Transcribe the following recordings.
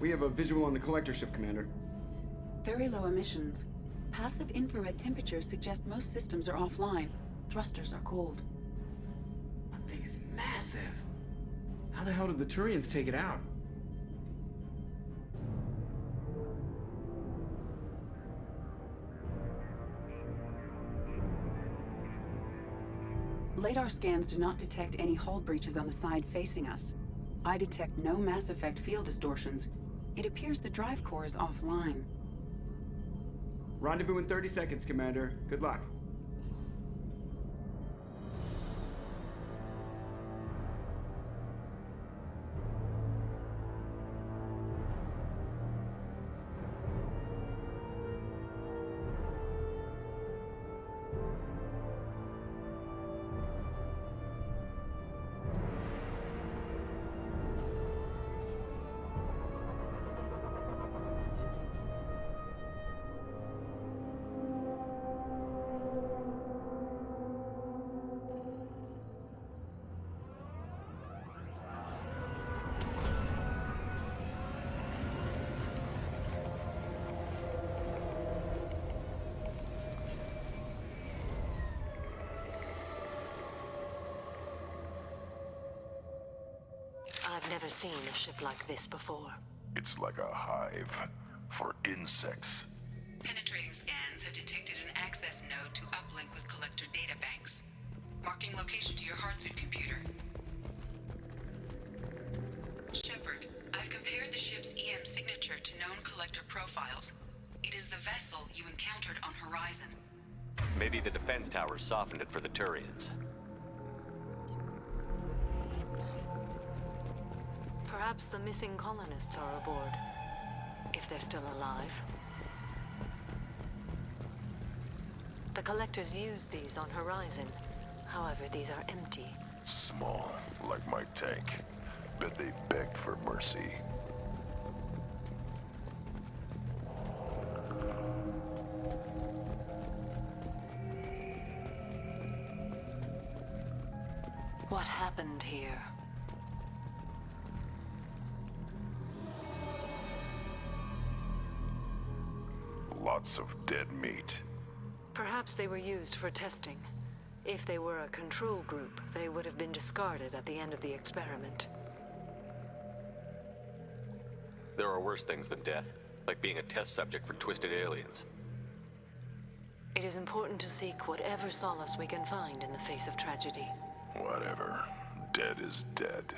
We have a visual on the collector ship, Commander. Very low emissions. Passive infrared temperatures suggest most systems are offline. Thrusters are cold. That thing is massive. How the hell did the Turians take it out? Radar scans do not detect any hull breaches on the side facing us. I detect no mass effect field distortions. It appears the drive core is offline. Rendezvous in 30 seconds, Commander. Good luck. I've never seen a ship like this before. It's like a hive for insects. Penetrating scans have detected an access node to uplink with collector databanks. Marking location to your hardsuit computer. Shepard, I've compared the ship's EM signature to known collector profiles. It is the vessel you encountered on Horizon. Maybe the defense towers softened it for the Turians. Perhaps the missing colonists are aboard. If they're still alive. The collectors used these on Horizon. However, these are empty. Small, like my tank. Bet they begged for mercy. What happened here? Lots of dead meat. Perhaps they were used for testing. If they were a control group, they would have been discarded at the end of the experiment. There are worse things than death, like being a test subject for twisted aliens. It is important to seek whatever solace we can find in the face of tragedy. Whatever. Dead is dead.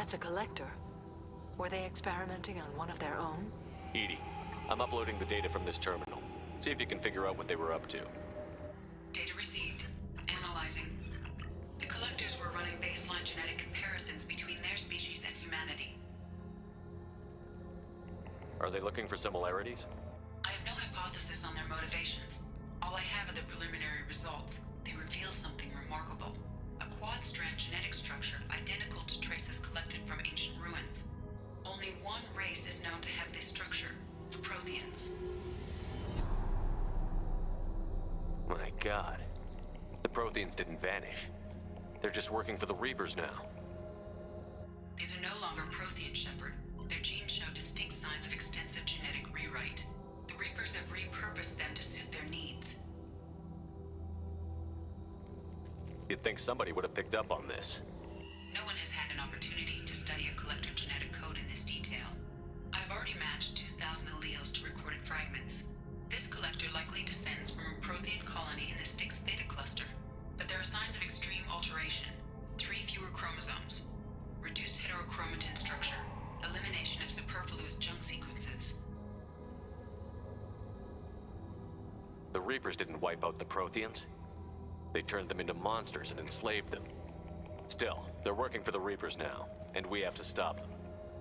That's a collector. Were they experimenting on one of their own? Edie, I'm uploading the data from this terminal. See if you can figure out what they were up to. Data received. Analyzing. The collectors were running baseline genetic comparisons between their species and humanity. Are they looking for similarities? I have no hypothesis on their motivations. All I have are the preliminary results. They reveal something remarkable. A quad-strand genetic structure identical to traces collected from ancient ruins. Only one race is known to have this structure, the Protheans. My God. The Protheans didn't vanish. They're just working for the Reapers now. These are no longer Prothean, Shepard. Their genes show distinct signs of extensive genetic rewrite. The Reapers have repurposed them to suit their needs. You'd think somebody would have picked up on this. No one has had an opportunity to study a collector genetic code in this detail. I've already matched 2,000 alleles to recorded fragments. This collector likely descends from a Prothean colony in the Styx Theta cluster, but there are signs of extreme alteration. chromosomes. Reduced heterochromatin structure. Elimination of superfluous junk sequences. The Reapers didn't wipe out the Protheans. They turned them into monsters and enslaved them. Still, they're working for the Reapers now, and we have to stop them.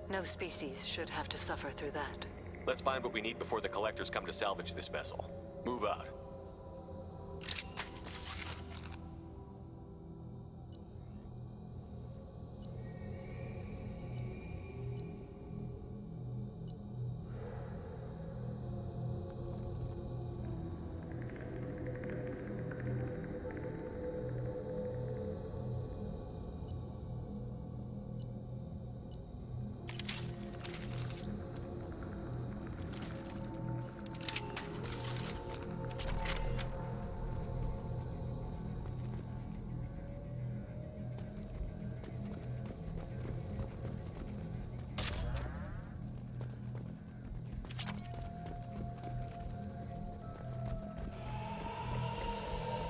No species should have to suffer through that. Let's find what we need before the Collectors come to salvage this vessel. Move out.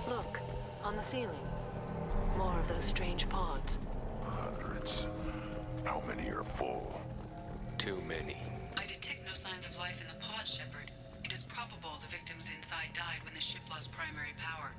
Look, on the ceiling. More of those strange pods. Hundreds. How many are full? Too many. I detect no signs of life in the pod, Shepard. It is probable the victims inside died when the ship lost primary power.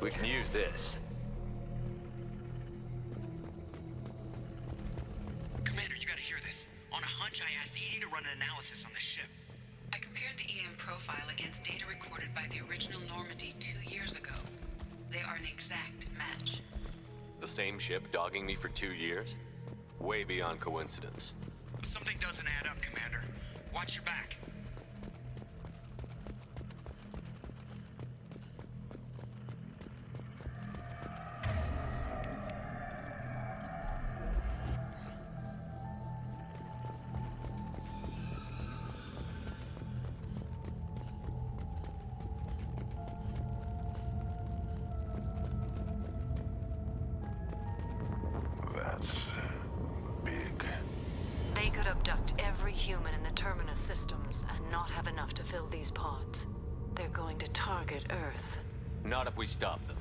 We can use this. Commander, you gotta hear this. On a hunch, I asked Edie to run an analysis on this ship. I compared the EM profile against data recorded by the original Normandy 2 years ago. They are an exact match. The same ship dogging me for 2 years? Way beyond coincidence. Something doesn't add up, Commander. Watch your back. That's big. They could abduct every human in the Terminus systems and not have enough to fill these pods. They're going to target Earth. Not if we stop them.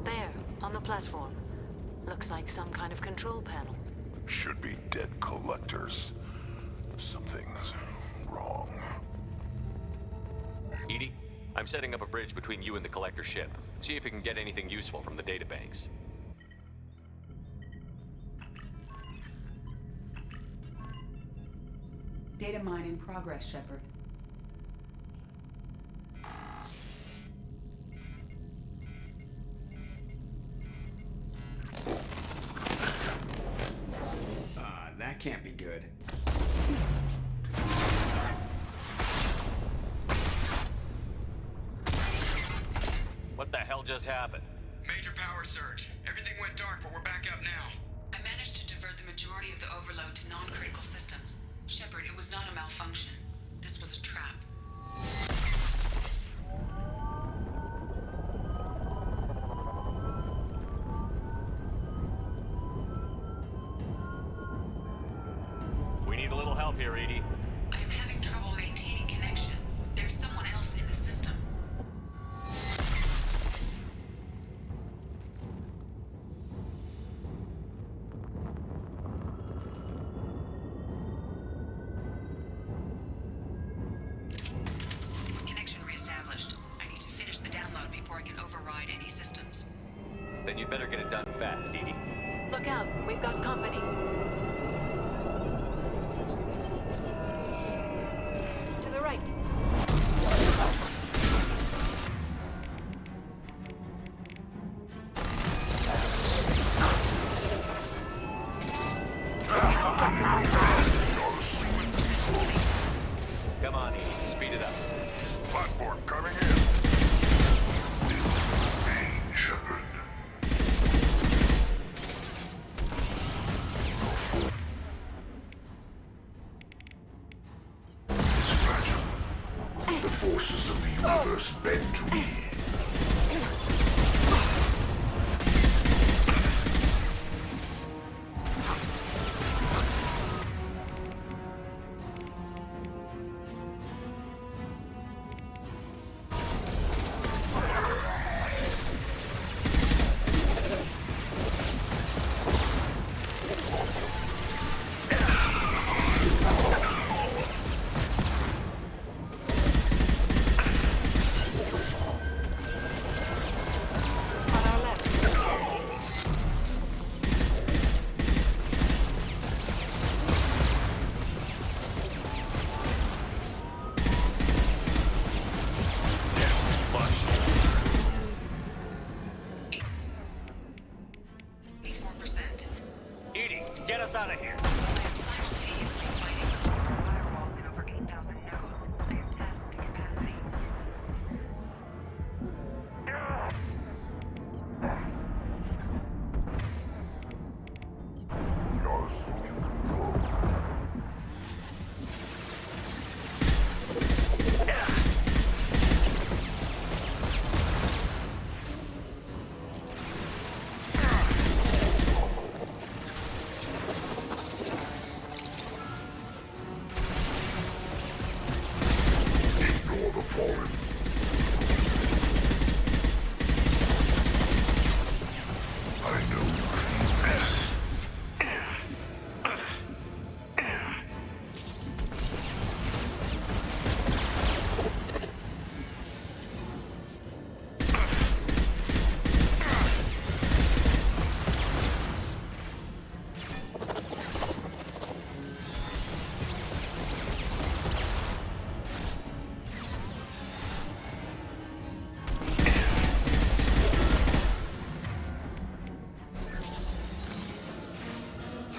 There, on the platform. Looks like some kind of control panel. Should be dead collectors. Something's wrong. Edie, I'm setting up a bridge between you and the Collector ship. See if you can get anything useful from the databanks. Data mine in progress, Shepard. That can't be good. What the hell just happened? Major power surge. Everything went dark, but we're back up now. I managed to divert the majority of the overload to non-critical systems. Shepard, it was not a malfunction. This was a trap. We need a little help here, Edie. I am having trouble maintaining connection. There's someone else in the system. Connection reestablished. I need to finish the download before I can override any systems. Then you'd better get it done fast, Edie. Look out, we've got company. To the right. Transport coming in. Remain, Shepard. It's fragile. The forces of the universe bend to me. Get us out of here. I am simultaneously fighting firewalls in over 8,000 nodes. I am tasked to capacity. You're assuming control. Ignore the fallen. I know you feel this.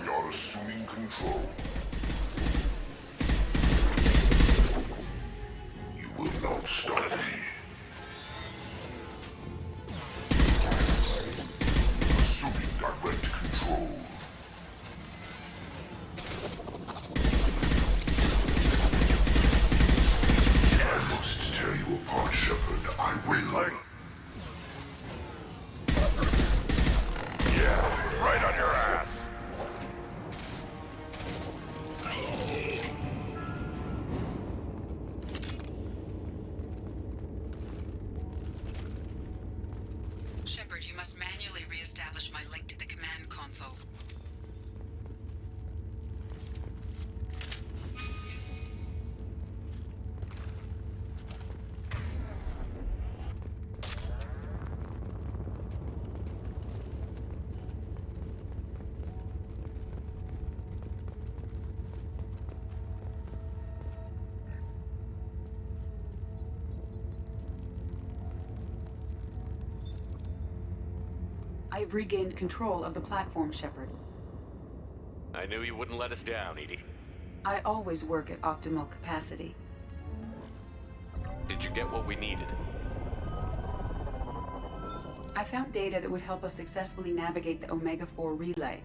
You're assuming control. You will not stop me. Assuming direct control. I must tear you apart, Shepard. I will. Yeah, right on your ass. Shepard, you must manually re-establish my link to the command console. I have regained control of the platform, Shepard. I knew you wouldn't let us down, Edie. I always work at optimal capacity. Did you get what we needed? I found data that would help us successfully navigate the Omega-4 relay.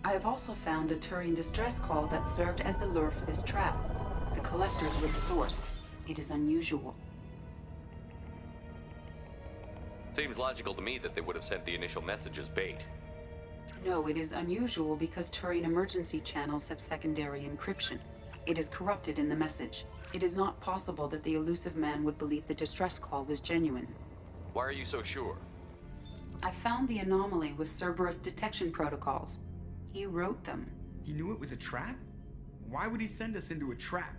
I have also found a Turian distress call that served as the lure for this trap. The collectors were the source. It is unusual. Seems logical to me that they would have sent the initial message as bait. No, it is unusual because Turian emergency channels have secondary encryption. It is corrupted in the message. It is not possible that the elusive man would believe the distress call was genuine. Why are you so sure? I found the anomaly with Cerberus detection protocols. He wrote them. He knew it was a trap? Why would he send us into a trap?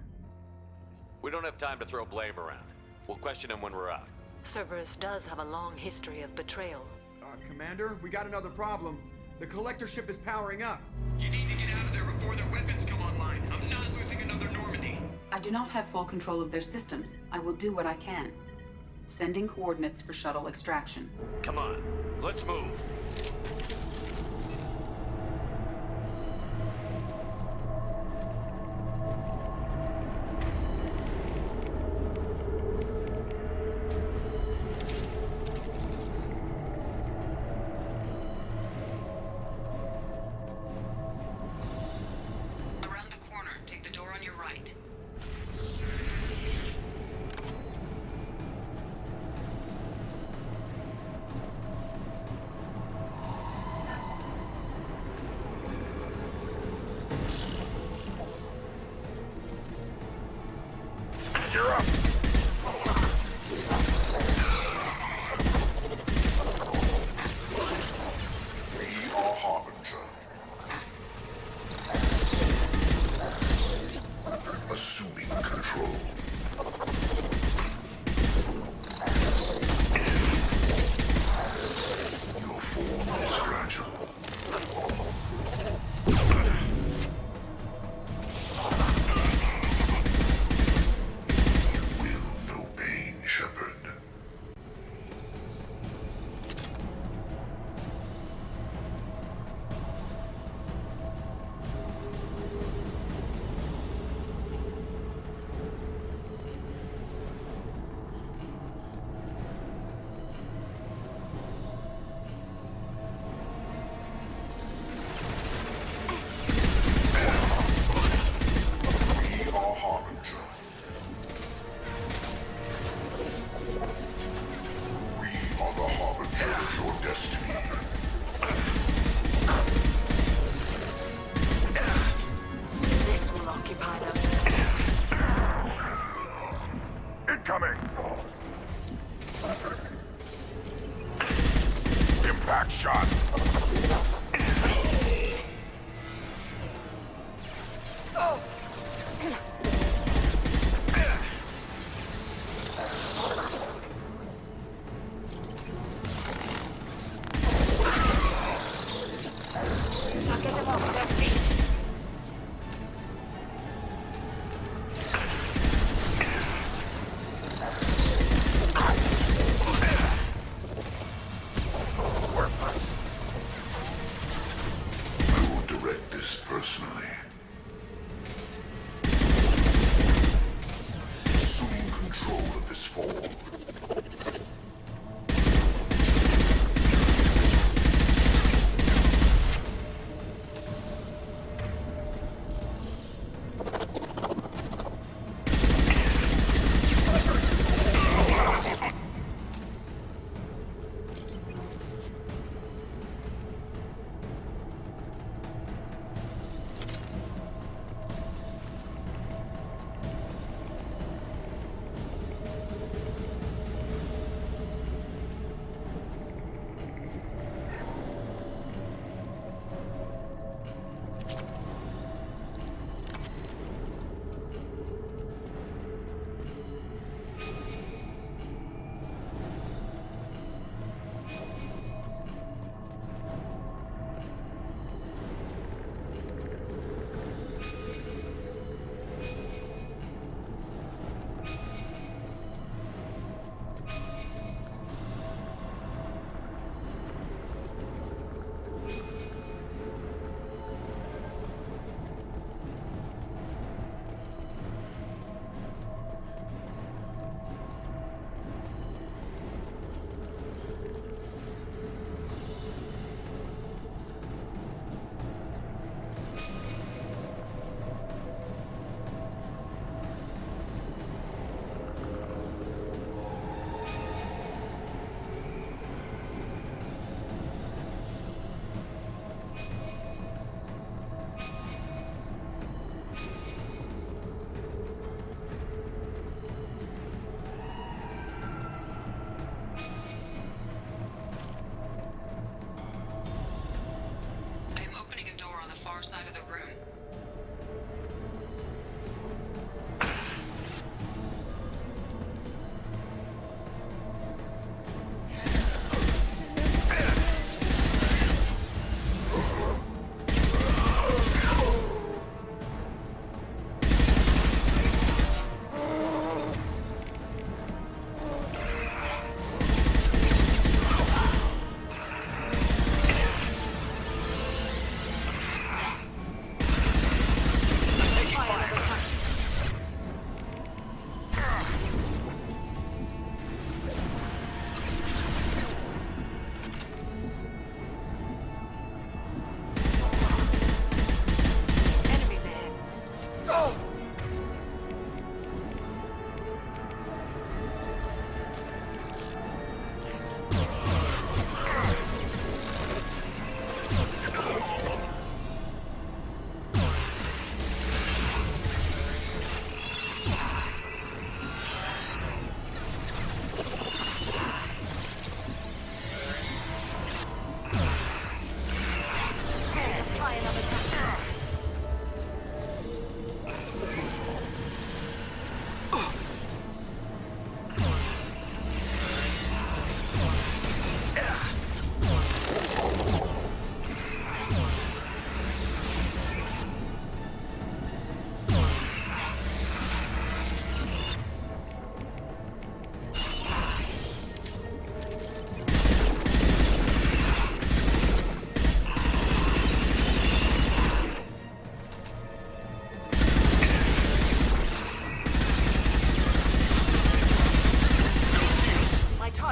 We don't have time to throw blame around. We'll question him when we're out. Cerberus does have a long history of betrayal. Commander, we got another problem. The collector ship is powering up. You need to get out of there before their weapons come online. I'm not losing another Normandy. I do not have full control of their systems. I will do what I can. Sending coordinates for shuttle extraction. Come on, let's move.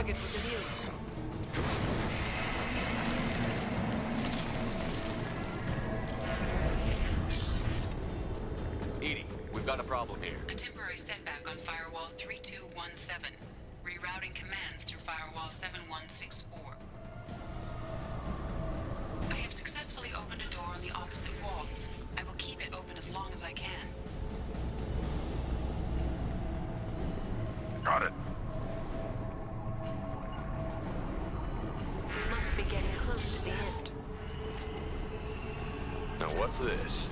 target was immune. Edie, we've got a problem here. A temporary setback on Firewall 3217. Rerouting commands through Firewall 7164. I have successfully opened a door on the opposite wall. I will keep it open as long as I can. Got it. We must be getting close to the end. Now what's this?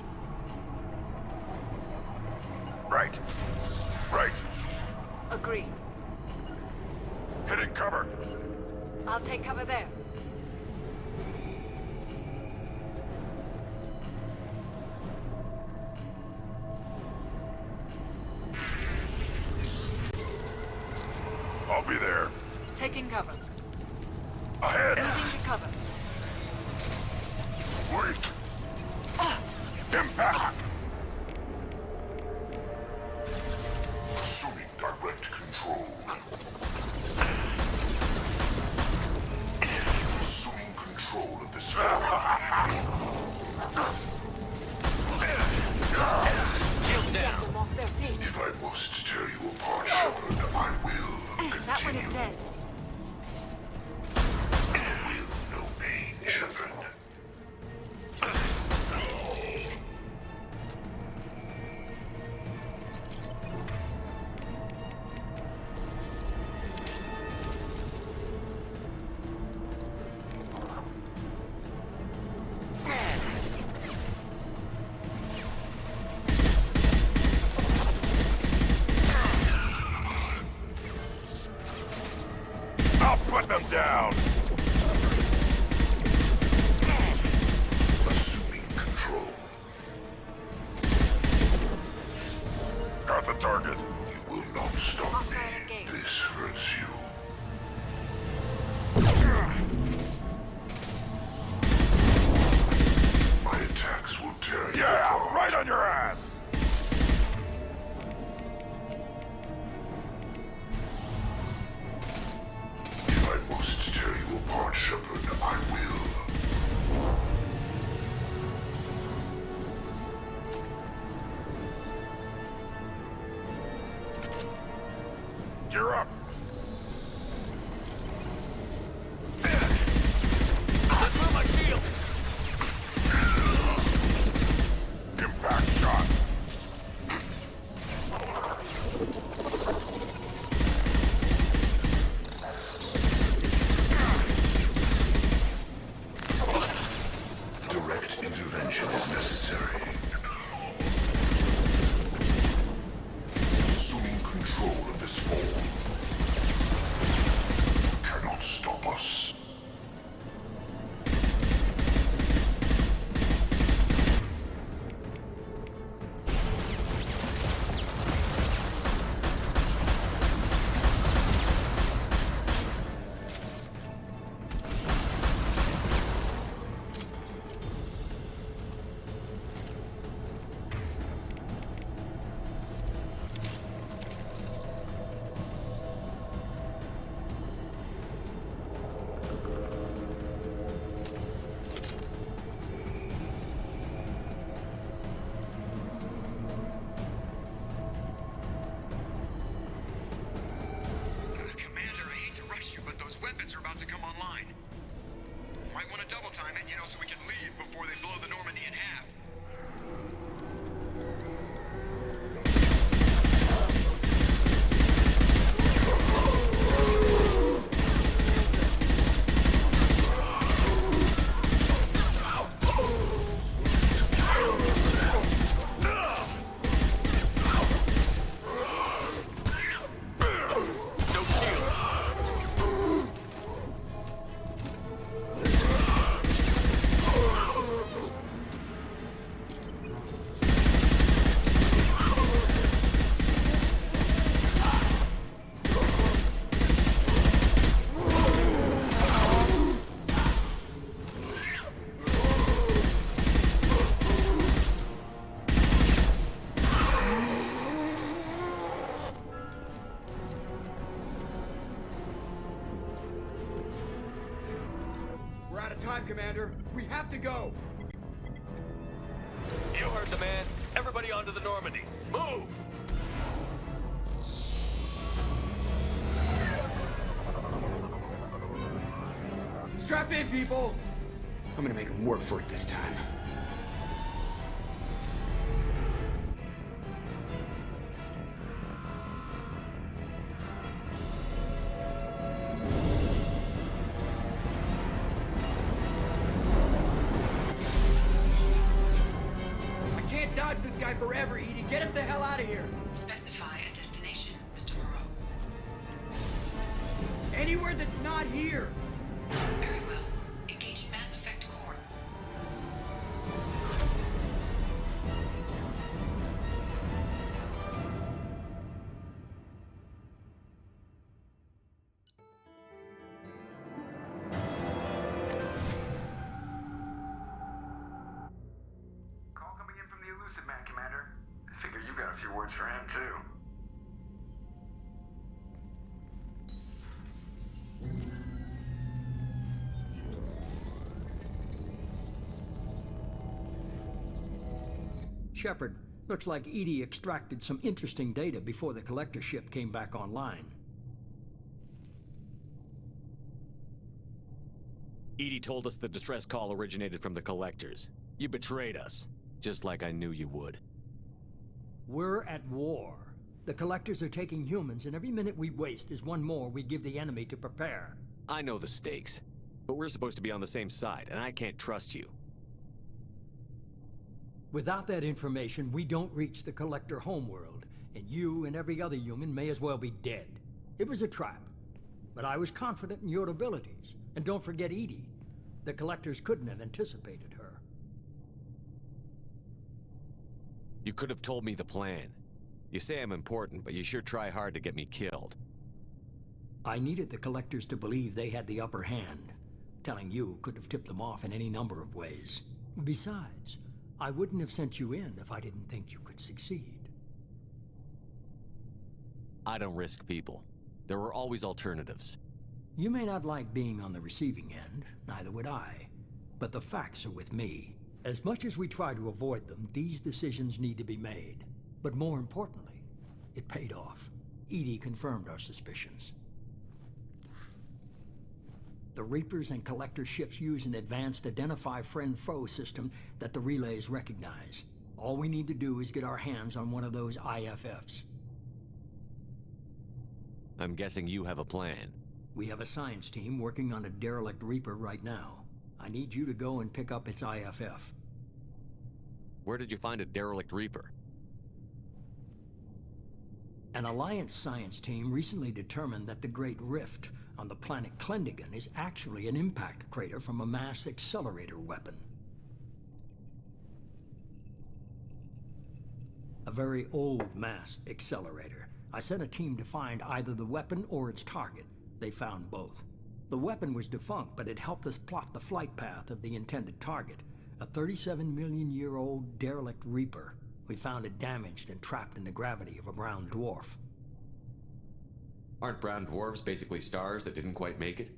Right. Right. Agreed. Hitting cover. I'll take cover there. I'll be there. Taking cover. Ahead. Moving to cover. Wait. Impact. Assuming direct control. Assuming control of this Shield down. Them off their feet. If I must tear you apart, Shepard, I will That one is continue. dead. Will no pain, Shepard. I'll put them down. Assuming control. Got the target. You will not stop me. Hostile engaged. This hurts you. My attacks will tear you Yeah, apart. right on your ass. If I must tear you apart, Shepard, I will. You're up. Through my shield! Impact shot. Direct intervention is necessary. Assuming control of this form. Cannot stop us. Commander, I hate to rush you, but those weapons are about to come online. Might want to double time it, so we can leave before they blow the Normandy in half. No shield! of time, Commander. We have to go. You heard the man. Everybody onto the Normandy. Move! Strap in, people! I'm gonna make them work for it this time. I can't dodge this guy forever, Edie. Get us the hell out of here! Specify a destination, Mr. Moreau. Anywhere that's not here! Very well. Engaging Mass Effect core. Call coming in from the Elusive Man, Commander. I figure you've got a few words for him, too. Shepard, looks like Edie extracted some interesting data before the collector ship came back online. Edie told us the distress call originated from the collectors. You betrayed us, just like I knew you would. We're at war. The collectors are taking humans, and every minute we waste is one more we give the enemy to prepare. I know the stakes, but we're supposed to be on the same side, and I can't trust you. Without that information, we don't reach the collector homeworld, and you and every other human may as well be dead. It was a trap, but I was confident in your abilities. And don't forget Edie. The collectors couldn't have anticipated her. You could have told me the plan. You say I'm important, but you sure try hard to get me killed. I needed the collectors to believe they had the upper hand. Telling you could have tipped them off in any number of ways. Besides, I wouldn't have sent you in if I didn't think you could succeed. I don't risk people. There are always alternatives. You may not like being on the receiving end, neither would I. But the facts are with me. As much as we try to avoid them, these decisions need to be made. But more importantly, it paid off. Edie confirmed our suspicions. The Reapers and Collector ships use an advanced Identify Friend-Foe system that the relays recognize. All we need to do is get our hands on one of those IFFs. I'm guessing you have a plan. We have a science team working on a derelict Reaper right now. I need you to go and pick up its IFF. Where did you find a derelict Reaper? An Alliance science team recently determined that the Great Rift on the planet Klendigan is actually an impact crater from a mass accelerator weapon. A very old mass accelerator. I sent a team to find either the weapon or its target. They found both. The weapon was defunct, but it helped us plot the flight path of the intended target, a 37-million-year-old derelict Reaper. We found it damaged and trapped in the gravity of a brown dwarf. Aren't brown dwarves basically stars that didn't quite make it?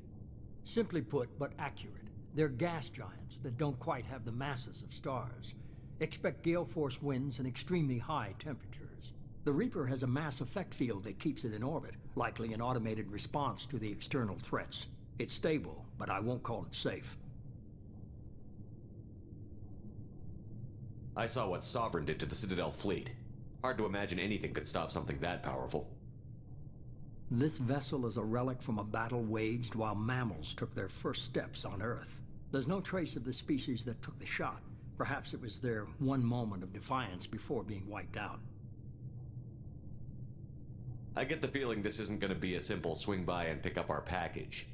Simply put, but accurate. They're gas giants that don't quite have the masses of stars. Expect gale force winds and extremely high temperatures. The Reaper has a mass effect field that keeps it in orbit, likely an automated response to the external threats. It's stable, but I won't call it safe. I saw what Sovereign did to the Citadel fleet. Hard to imagine anything could stop something that powerful. This vessel is a relic from a battle waged while mammals took their first steps on Earth. There's no trace of the species that took the shot. Perhaps it was their one moment of defiance before being wiped out. I get the feeling this isn't going to be a simple swing by and pick up our package.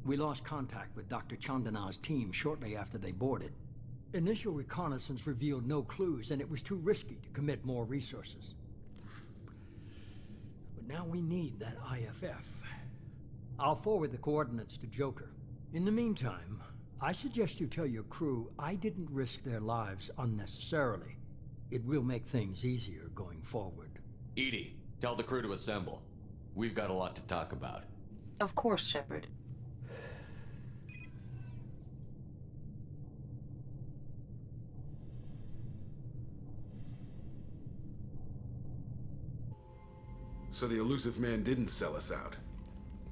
We lost contact with Dr. Chandana's team shortly after they boarded. Initial reconnaissance revealed no clues, and it was too risky to commit more resources. But now we need that IFF. I'll forward the coordinates to Joker. In the meantime, I suggest you tell your crew I didn't risk their lives unnecessarily. It will make things easier going forward. Edie, tell the crew to assemble. We've got a lot to talk about. Of course, Shepard. So the elusive man didn't sell us out.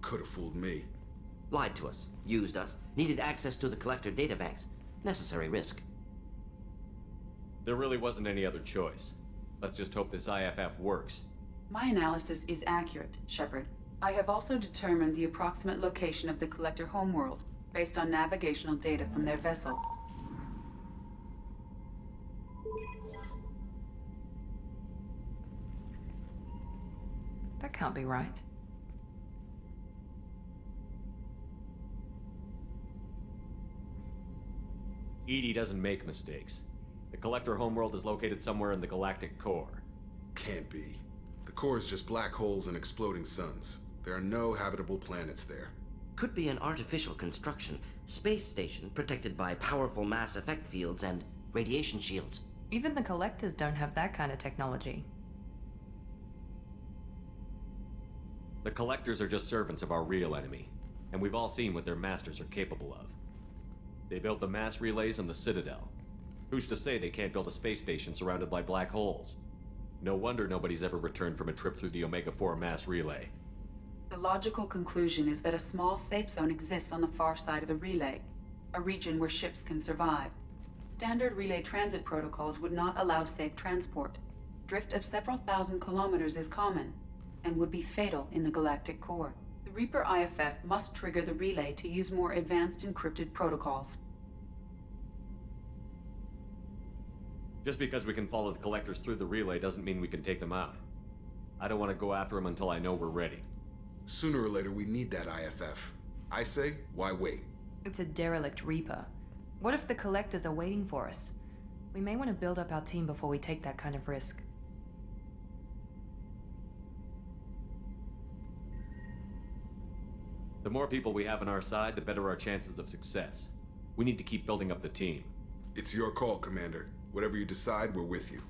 Could have fooled me. Lied to us, used us, needed access to the collector databanks. Necessary risk. There really wasn't any other choice. Let's just hope this IFF works. My analysis is accurate, Shepard. I have also determined the approximate location of the collector homeworld, based on navigational data from their vessel. That can't be right. EDI doesn't make mistakes. The collector homeworld is located somewhere in the galactic core. Can't be. The core is just black holes and exploding suns. There are no habitable planets there. Could be an artificial construction, space station protected by powerful mass effect fields and radiation shields. Even the collectors don't have that kind of technology. The collectors are just servants of our real enemy, and we've all seen what their masters are capable of. They built the mass relays on the Citadel. Who's to say they can't build a space station surrounded by black holes? No wonder nobody's ever returned from a trip through the Omega-4 mass relay. The logical conclusion is that a small safe zone exists on the far side of the relay, a region where ships can survive. Standard relay transit protocols would not allow safe transport. Drift of several thousand kilometers is common, and would be fatal in the galactic core. The Reaper IFF must trigger the relay to use more advanced encrypted protocols. Just because we can follow the collectors through the relay doesn't mean we can take them out. I don't want to go after them until I know we're ready. Sooner or later, we need that IFF. I say, why wait? It's a derelict Reaper. What if the collectors are waiting for us? We may want to build up our team before we take that kind of risk. The more people we have on our side, the better our chances of success. We need to keep building up the team. It's your call, Commander. Whatever you decide, we're with you.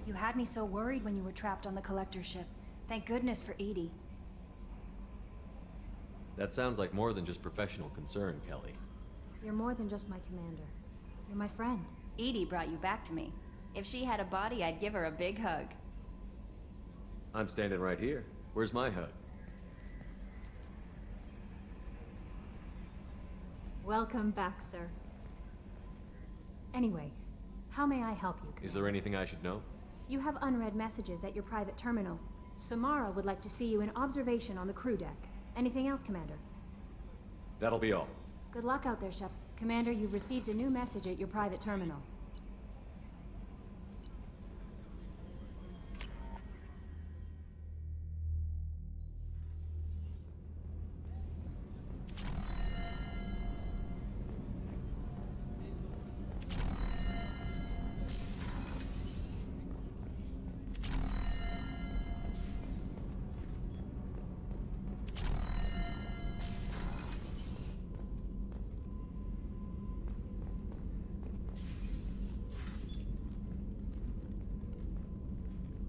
You had me so worried when you were trapped on the collector ship. Thank goodness for EDI. That sounds like more than just professional concern, Kelly. You're more than just my commander. You're my friend. EDI brought you back to me. If she had a body, I'd give her a big hug. I'm standing right here. Where's my hug? Welcome back, sir. Anyway, how may I help you, Commander? Is there anything I should know? You have unread messages at your private terminal. Samara would like to see you in observation on the crew deck. Anything else, Commander? That'll be all. Good luck out there, Shep. Commander, you've received a new message at your private terminal.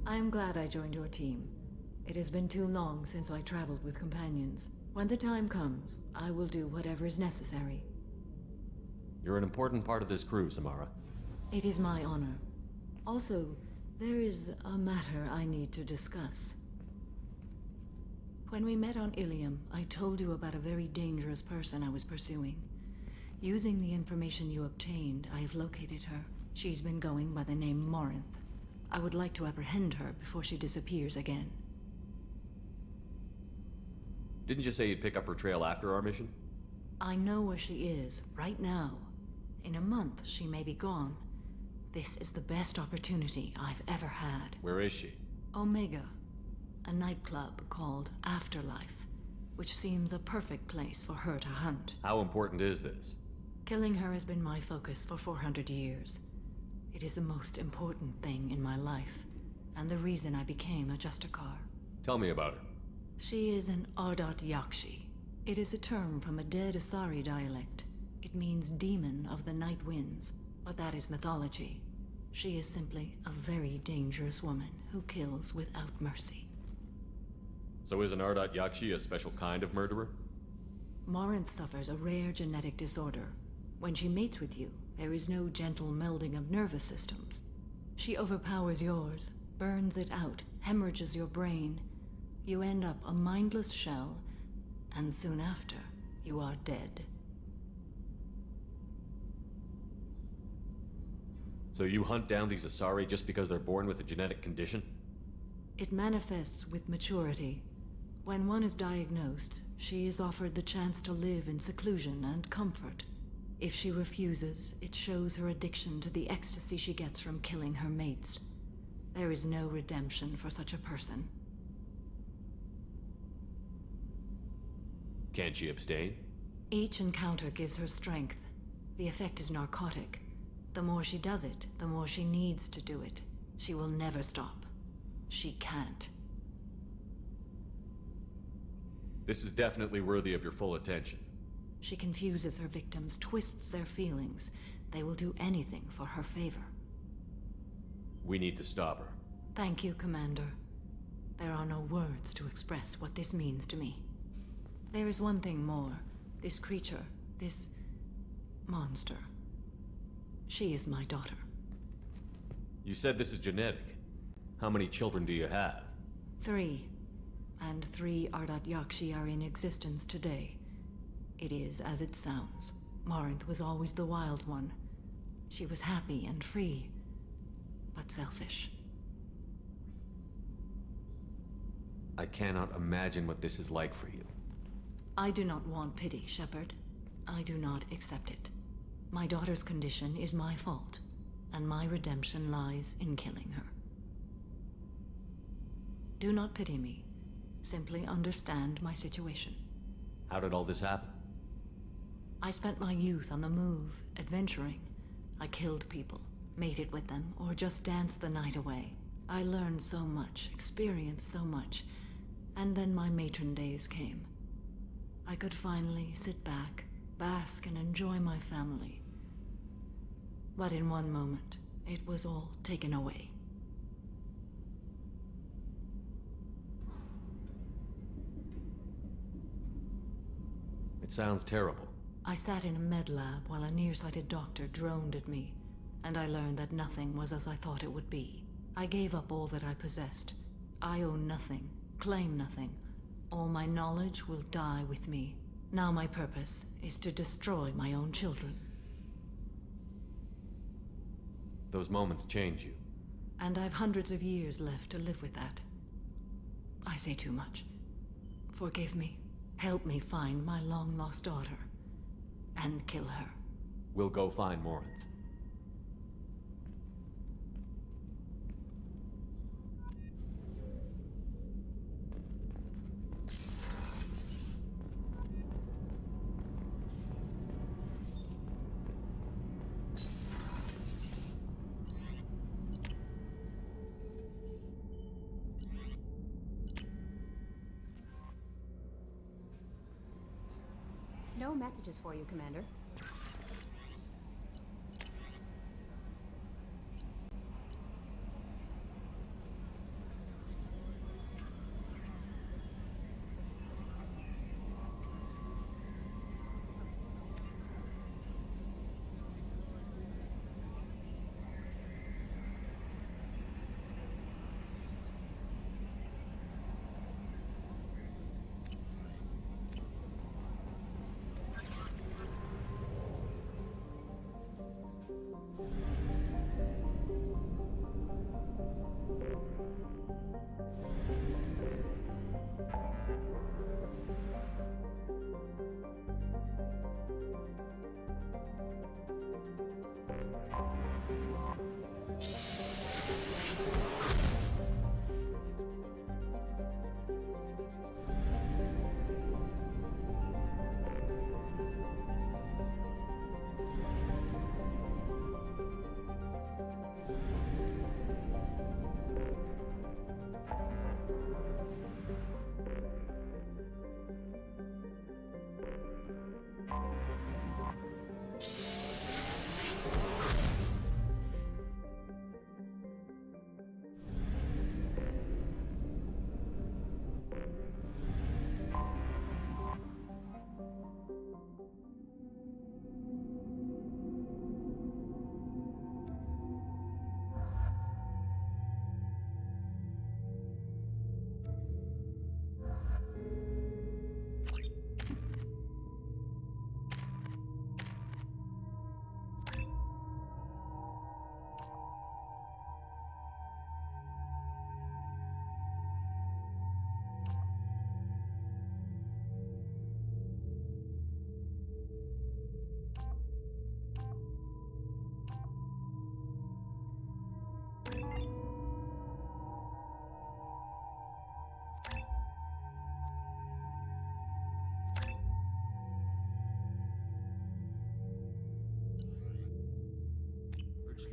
I am glad I joined your team. It has been too long since I traveled with companions. When the time comes, I will do whatever is necessary. You're an important part of this crew, Samara. It is my honor. Also, there is a matter I need to discuss. When we met on Ilium, I told you about a very dangerous person I was pursuing. Using the information you obtained, I have located her. She's been going by the name Morinth. I would like to apprehend her before she disappears again. Didn't you say you'd pick up her trail after our mission? I know where she is, right now. In a month, she may be gone. This is the best opportunity I've ever had. Where is she? Omega, a nightclub called Afterlife, which seems a perfect place for her to hunt. How important is this? Killing her has been my focus for 400 years. It is the most important thing in my life, and the reason I became a Justicar. Tell me about her. She is an Ardat Yakshi. It is a term from a dead Asari dialect. It means demon of the night winds, but that is mythology. She is simply a very dangerous woman who kills without mercy. So is an Ardat Yakshi a special kind of murderer? Morinth suffers a rare genetic disorder. When she mates with you, there is no gentle melding of nervous systems. She overpowers yours, burns it out, hemorrhages your brain. You end up a mindless shell, and soon after, you are dead. So you hunt down these Asari just because they're born with a genetic condition? It manifests with maturity. When one is diagnosed, she is offered the chance to live in seclusion and comfort. If she refuses, it shows her addiction to the ecstasy she gets from killing her mates. There is no redemption for such a person. Can't she abstain? Each encounter gives her strength. The effect is narcotic. The more she does it, the more she needs to do it. She will never stop. She can't. This is definitely worthy of your full attention. She confuses her victims, twists their feelings. They will do anything for her favor. We need to stop her. Thank you, Commander. There are no words to express what this means to me. There is one thing more. This creature, this monster. She is my daughter. You said this is genetic. How many children do you have? 3. And 3 Ardat Yakshi are in existence today. It is as it sounds. Morinth was always the wild one. She was happy and free, but selfish. I cannot imagine what this is like for you. I do not want pity, Shepard. I do not accept it. My daughter's condition is my fault, and my redemption lies in killing her. Do not pity me. Simply understand my situation. How did all this happen? I spent my youth on the move, adventuring. I killed people, mated with them, or just danced the night away. I learned so much, experienced so much, and then my matron days came. I could finally sit back, bask and enjoy my family. But in one moment, it was all taken away. It sounds terrible. I sat in a med lab while a nearsighted doctor droned at me, and I learned that nothing was as I thought it would be. I gave up all that I possessed. I own nothing, claim nothing. All my knowledge will die with me. Now my purpose is to destroy my own children. Those moments change you. And I've hundreds of years left to live with that. I say too much. Forgive me. Help me find my long-lost daughter. And kill her. We'll go find Morinth. No messages for you, Commander.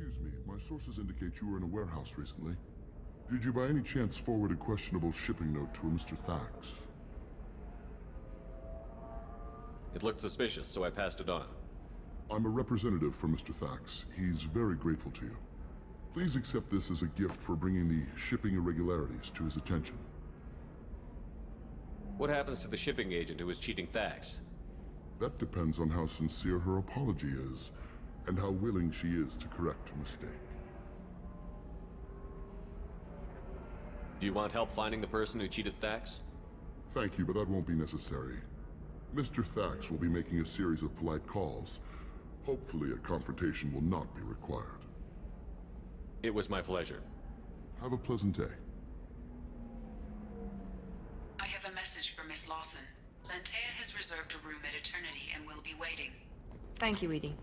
Excuse me, my sources indicate you were in a warehouse recently. Did you by any chance forward a questionable shipping note to a Mr. Thax? It looked suspicious, so I passed it on. I'm a representative for Mr. Thax. He's very grateful to you. Please accept this as a gift for bringing the shipping irregularities to his attention. What happens to the shipping agent who was cheating Thax? That depends on how sincere her apology is, and how willing she is to correct a mistake. Do you want help finding the person who cheated Thax? Thank you, but that won't be necessary. Mr. Thax will be making a series of polite calls. Hopefully a confrontation will not be required. It was my pleasure. Have a pleasant day. I have a message for Miss Lawson. Lantea has reserved a room at Eternity and will be waiting. Thank you, Edie.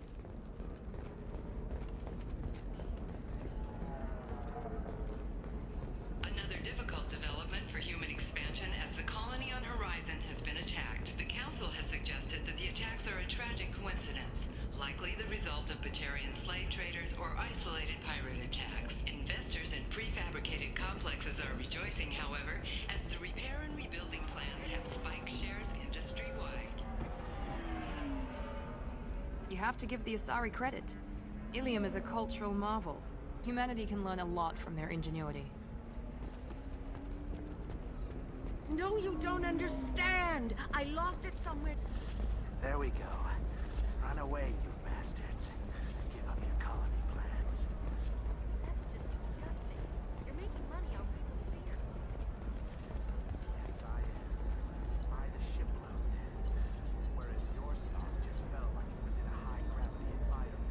Another difficult development for human expansion as the colony on Horizon has been attacked. The Council has suggested that the attacks are a tragic coincidence, likely the result of Batarian slave traders or isolated pirate attacks. Investors in prefabricated complexes are rejoicing, however, as the repair and rebuilding plans have spiked shares industry-wide. You have to give the Asari credit. Ilium is a cultural marvel. Humanity can learn a lot from their ingenuity. No, you don't understand! I lost it somewhere. There we go. Run away, you bastards. Give up your colony plans. That's disgusting. You're making money off people's fear. Yes, by the shipload. Whereas your stock just fell like it was in a high-gravity environment.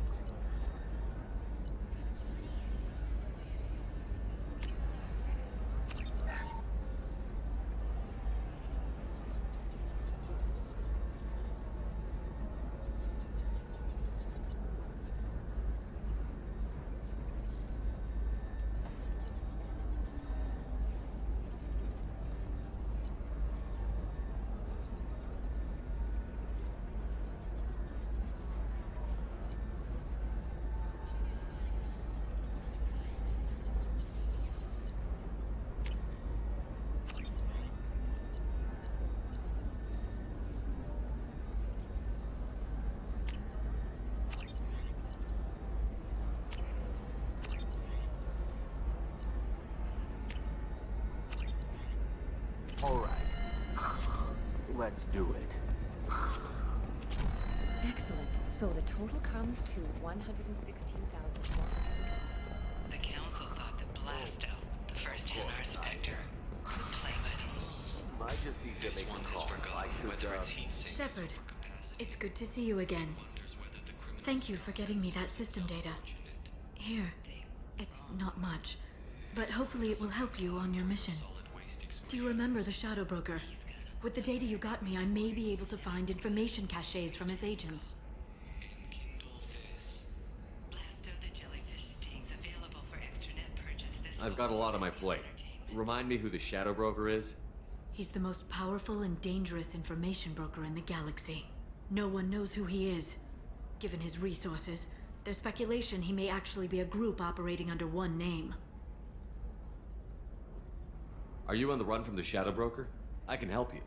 All right. Let's do it. Excellent. So the total comes to 116,400. The Council thought that Blasto, the first Hanar Spectre, would play by the rules. Might just be This one has forgotten whether its heat signals Shepard, it's good to see you again. Thank you for getting me that system data. Here, it's not much, but hopefully it will help you on your mission. Do you remember the Shadow Broker? With the data you got me, I may be able to find information caches from his agents. Blasto the jellyfish stings available for extranet purchase this I've got a lot on my plate. Remind me who the Shadow Broker is? He's the most powerful and dangerous information broker in the galaxy. No one knows who he is. Given his resources, there's speculation he may actually be a group operating under one name. Are you on the run from the Shadow Broker? I can help you.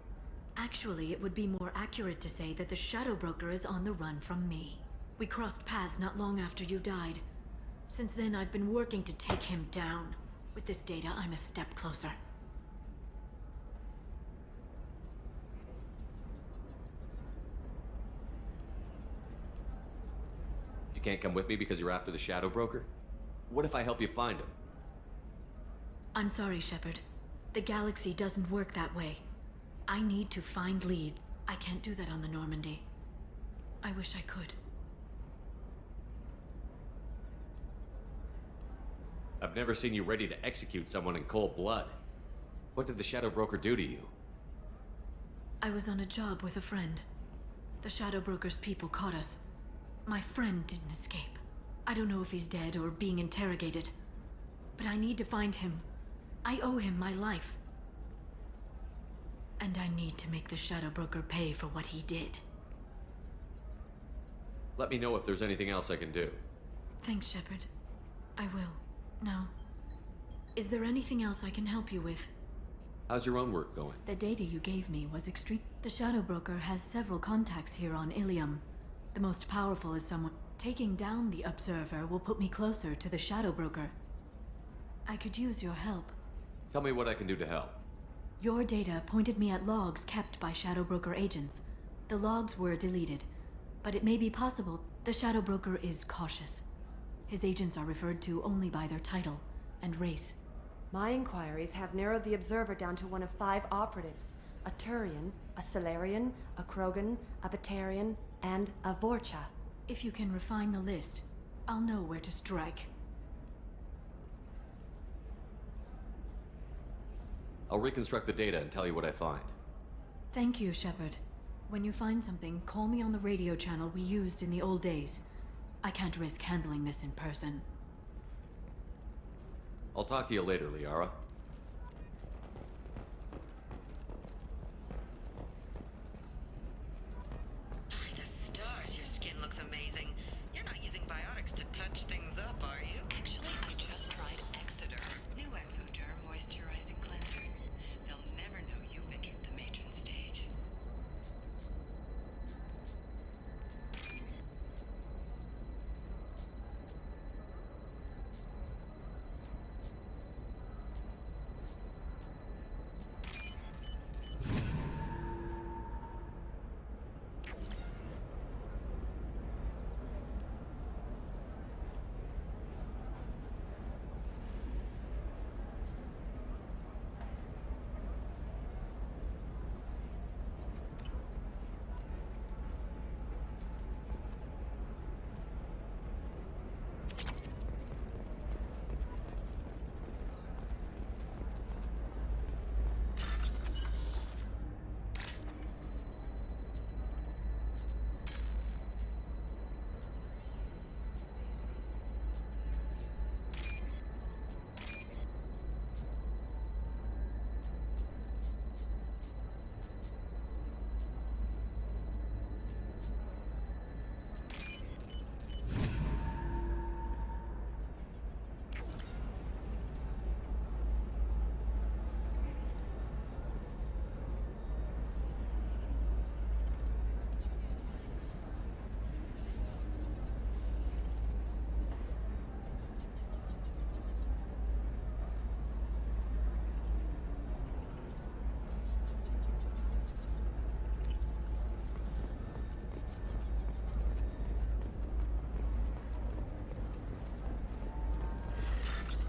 Actually, it would be more accurate to say that the Shadow Broker is on the run from me. We crossed paths not long after you died. Since then, I've been working to take him down. With this data, I'm a step closer. You can't come with me because you're after the Shadow Broker? What if I help you find him? I'm sorry, Shepard. The galaxy doesn't work that way. I need to find leads. I can't do that on the Normandy. I wish I could. I've never seen you ready to execute someone in cold blood. What did the Shadow Broker do to you? I was on a job with a friend. The Shadow Broker's people caught us. My friend didn't escape. I don't know if he's dead or being interrogated. But I need to find him. I owe him my life. And I need to make the Shadow Broker pay for what he did. Let me know if there's anything else I can do. Thanks, Shepard. I will. Now, is there anything else I can help you with? How's your own work going? The data you gave me was extreme. The Shadow Broker has several contacts here on Ilium. The most powerful is someone. Taking down the Observer will put me closer to the Shadow Broker. I could use your help. Tell me what I can do to help. Your data pointed me at logs kept by Shadow Broker agents. The logs were deleted, but it may be possible the Shadow Broker is cautious. His agents are referred to only by their title and race. My inquiries have narrowed the Observer down to one of 5 operatives. A Turian, a Solarian, a Krogan, a Batarian, and a Vorcha. If you can refine the list, I'll know where to strike. I'll reconstruct the data and tell you what I find. Thank you, Shepard. When you find something, call me on the radio channel we used in the old days. I can't risk handling this in person. I'll talk to you later, Liara. By the stars, your skin looks amazing. You're not using biotics to touch things up, are you? Actually, I just tried Exeter. New Exoderm moisturizing cleanser. They'll never know you've entered the matron stage.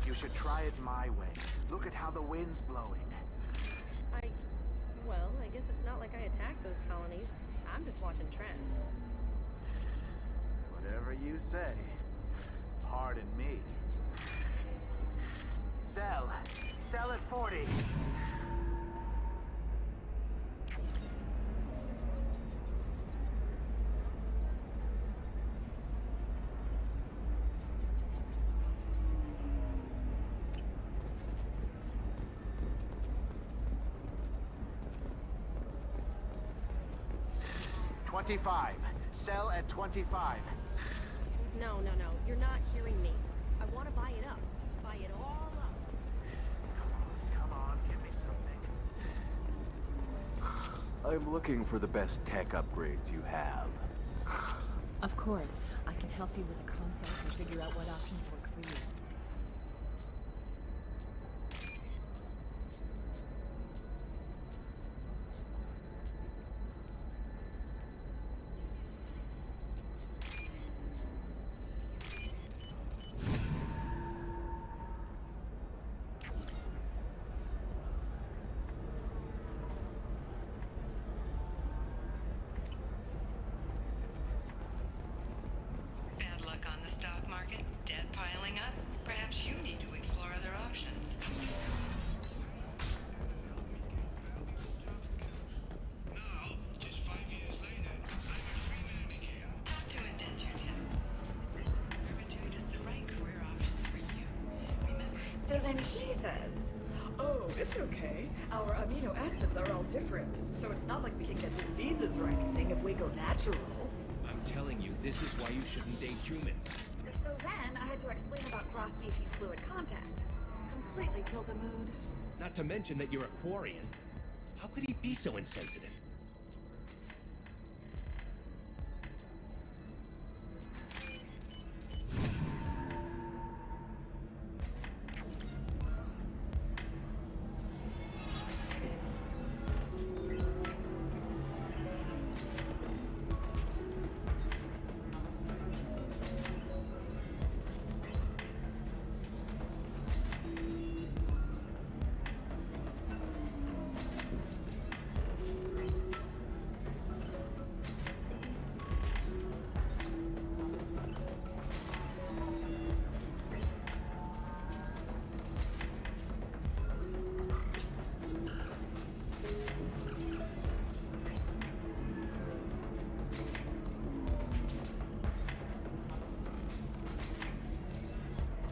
You should try it my way. Look at how the wind's blowing. Well, I guess it's not like I attacked those colonies. I'm just watching trends. Whatever you say. Pardon me. Sell. Sell at 40. $25. Sell at 25. No. You're not hearing me. I want to buy it up. Buy it all up. Come on, give me something. I'm looking for the best tech upgrades you have. Of course, I can help you with the concepts and figure out what options work for you. On the stock market, debt piling up. Perhaps you need to explore other options. Now, just 5 years later, I'm a free man again. Not to indenture Tim. Servitude is the right career option for you. Remember. So then he says, oh, it's okay. Our amino acids are all different, so it's not like we can get diseases or anything if we go natural. I'm telling you, this is why you shouldn't date humans. So then I had to explain about cross-species fluid contact. Completely killed the mood. Not to mention that you're a Quarian. How could he be so insensitive?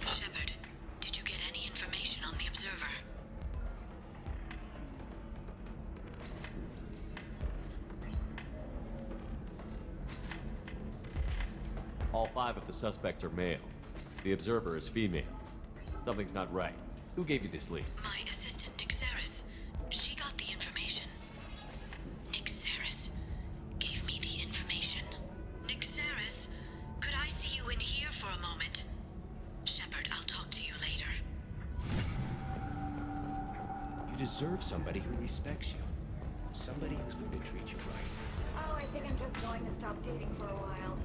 Shepard, did you get any information on the observer? All 5 of the suspects are male. The observer is female. Something's not right. Who gave you this lead? My assistant, Nixeris. She got the information. Nixeris gave me the information. Nixeris, could I see you in here for a moment? Shepard, I'll talk to you later. You deserve somebody who respects you. Somebody who's going to treat you right. Oh, I think I'm just going to stop dating for a while.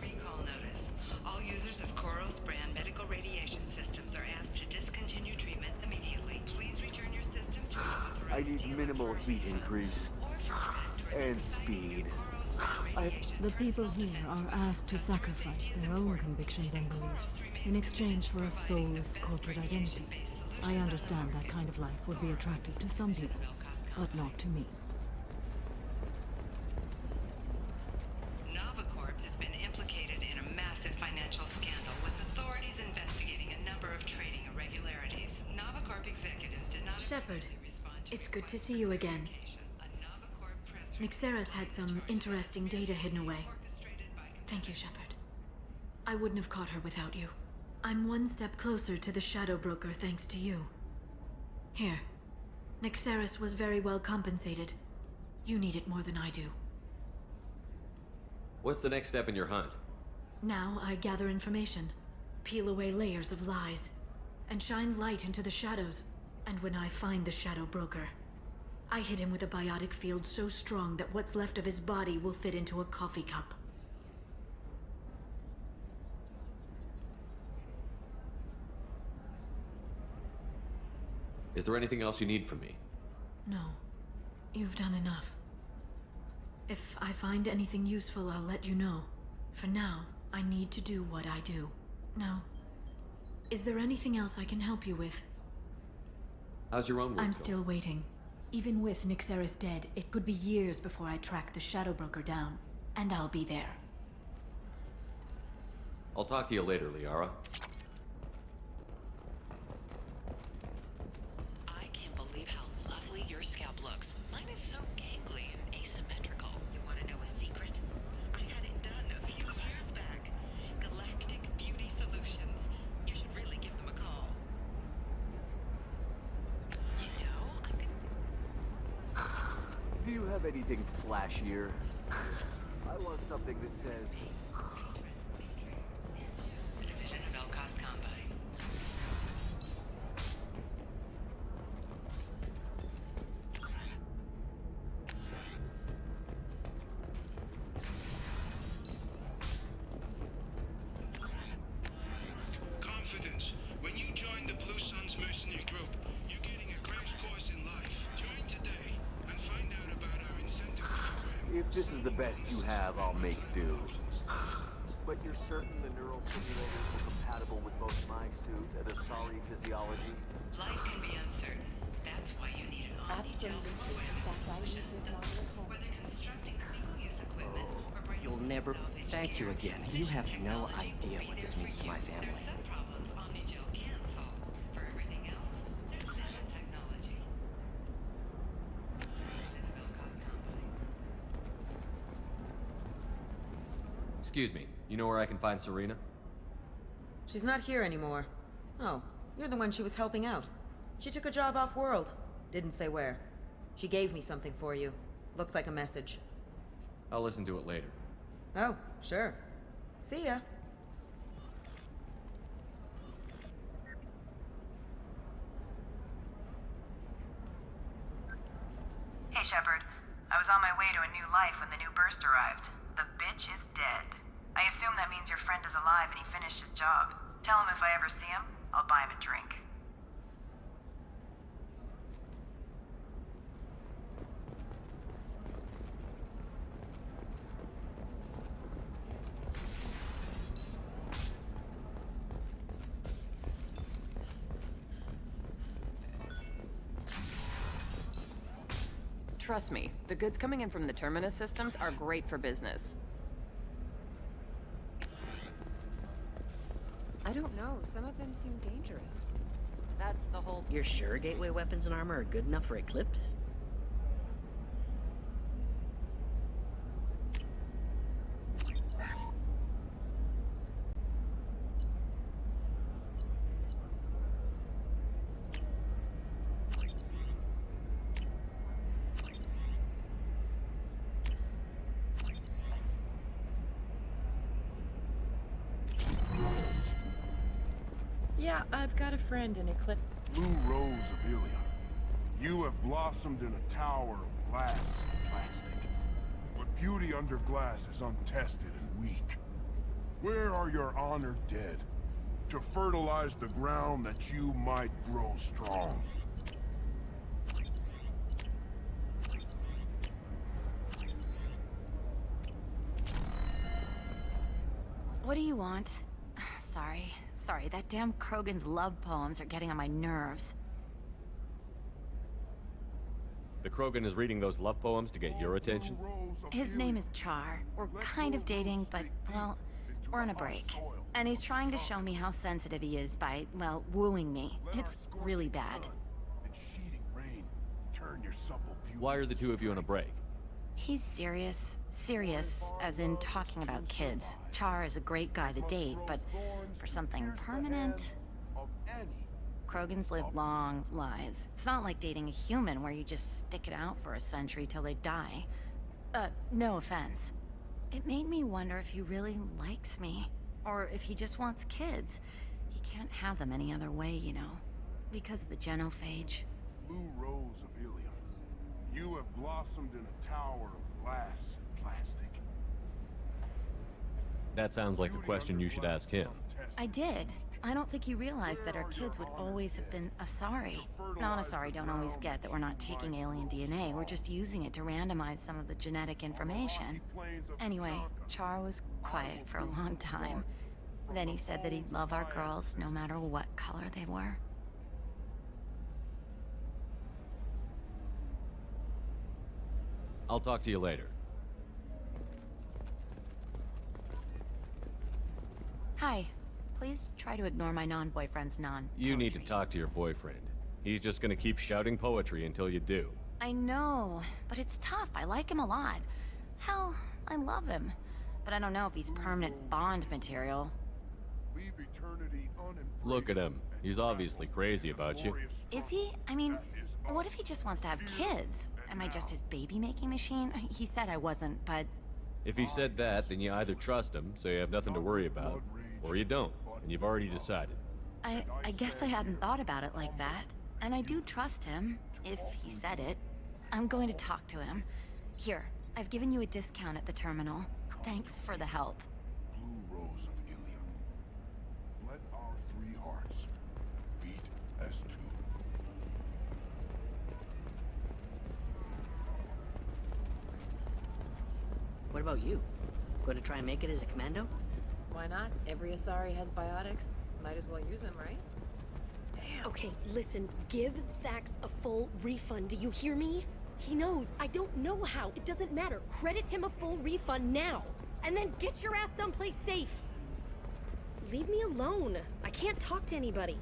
Recall notice. All users of Koros brand medical radiation systems are asked to discontinue treatment immediately. Please return your system to its I need minimal heat increase. And speed. The people here are asked to sacrifice their own convictions and beliefs in exchange for a soulless corporate identity. I understand that kind of life would be attractive to some people, but not to me. Novacorp has been implicated in a massive financial scandal with authorities investigating a number of trading irregularities. Novacorp executives did not Shepard, it's good to see you again. Nixeris had some interesting data hidden away. Thank you, Shepard. I wouldn't have caught her without you. I'm one step closer to the Shadow Broker thanks to you. Here. Nixeris was very well compensated. You need it more than I do. What's the next step in your hunt? Now I gather information, peel away layers of lies, and shine light into the shadows. And when I find the Shadow Broker, I hit him with a biotic field so strong that what's left of his body will fit into a coffee cup. Is there anything else you need from me? No. You've done enough. If I find anything useful, I'll let you know. For now, I need to do what I do. Now, is there anything else I can help you with? How's your own work I'm going? still waiting. Even with Nixeris dead, it could be years before I track the Shadow Broker down. And I'll be there. I'll talk to you later, Liara. I can't believe how lovely your scalp looks. Mine is so gangly and asymmetrical. You want to know a secret? I had it done a few years back. Galactic Beauty Solutions. You should really give them a call. You know, I'm gonna... Do you have anything flashier? I want something that says... Division of Elcos Combine. Confidence. When you join the Blue Suns mercenary group, you're getting a crash course in life. Join today and find out about our incentive program. If this is the best you have, I'll make do. But you're certain the neural simulators are compatible with both my suit and Asari physiology? Life can be uncertain. That's why you need an omni-gel whether constructing single-use equipment or bringing You'll never... Thank you again. You have no idea what this means to my family. There are some problems omni-gel can't solve. For everything else, there's nanotechnology. Excuse me, you know where I can find Serena? She's not here anymore. Oh, you're the one she was helping out. She took a job off-world. Didn't say where. She gave me something for you. Looks like a message. I'll listen to it later. Oh, sure. See ya. Hey, Shepard. I was on my way to a new life when the new burst arrived. The bitch is dead. I assume that means your friend is alive and he finished his job. Tell him if I ever see him, I'll buy him a drink. Trust me, the goods coming in from the Terminus systems are great for business. I don't know, some of them seem dangerous. That's the whole... You're sure gateway weapons and armor are good enough for Eclipse? Yeah, I've got a friend in Eclipse. Blue Rose of Ilium. You have blossomed in a tower of glass and plastic. But beauty under glass is untested and weak. Where are your honored dead? To fertilize the ground that you might grow strong. What do you want? Sorry, that damn Krogan's love poems are getting on my nerves. The Krogan is reading those love poems to get your attention? His name is Char. We're kind of dating, but, well, we're on a break. And he's trying to show me how sensitive he is by, well, wooing me. It's really bad. Why are the two of you on a break? He's serious. Serious, as in talking about kids. Char is a great guy to date, but for something permanent... Krogans live long lives. It's not like dating a human where you just stick it out for a century till they die. No offense. It made me wonder if he really likes me, or if he just wants kids. He can't have them any other way, you know, because of the genophage. Blue Rose of Ilium. You have blossomed in a tower of glass and plastic. That sounds like a question you should ask him. I did. I don't think he realized that our kids would always have been Asari. Non-Asari don't always get that we're not taking alien DNA, we're just using it to randomize some of the genetic information. Anyway, Char was quiet for a long time. Then he said that he'd love our girls no matter what color they were. I'll talk to you later. Hi. Please try to ignore my non-boyfriend's You need to talk to your boyfriend. He's just gonna keep shouting poetry until you do. I know, but it's tough. I like him a lot. Hell, I love him. But I don't know if he's permanent Bond material. Look at him. He's obviously crazy about you. Is he? I mean, what if he just wants to have kids? Am I just his baby-making machine? He said I wasn't, but... If he said that, then you either trust him, so you have nothing to worry about, or you don't, and you've already decided. I guess I hadn't thought about it like that. And I do trust him, if he said it. I'm going to talk to him. Here, I've given you a discount at the terminal. Thanks for the help. Blue Rose of Ilium. Let our three hearts beat as two. What about you? Going to try and make it as a commando? Why not? Every Asari has biotics. Might as well use them, right? Damn. Okay, listen, give Thax a full refund, do you hear me? He knows, I don't know how, it doesn't matter. Credit him a full refund now, and then get your ass someplace safe. Leave me alone. I can't talk to anybody.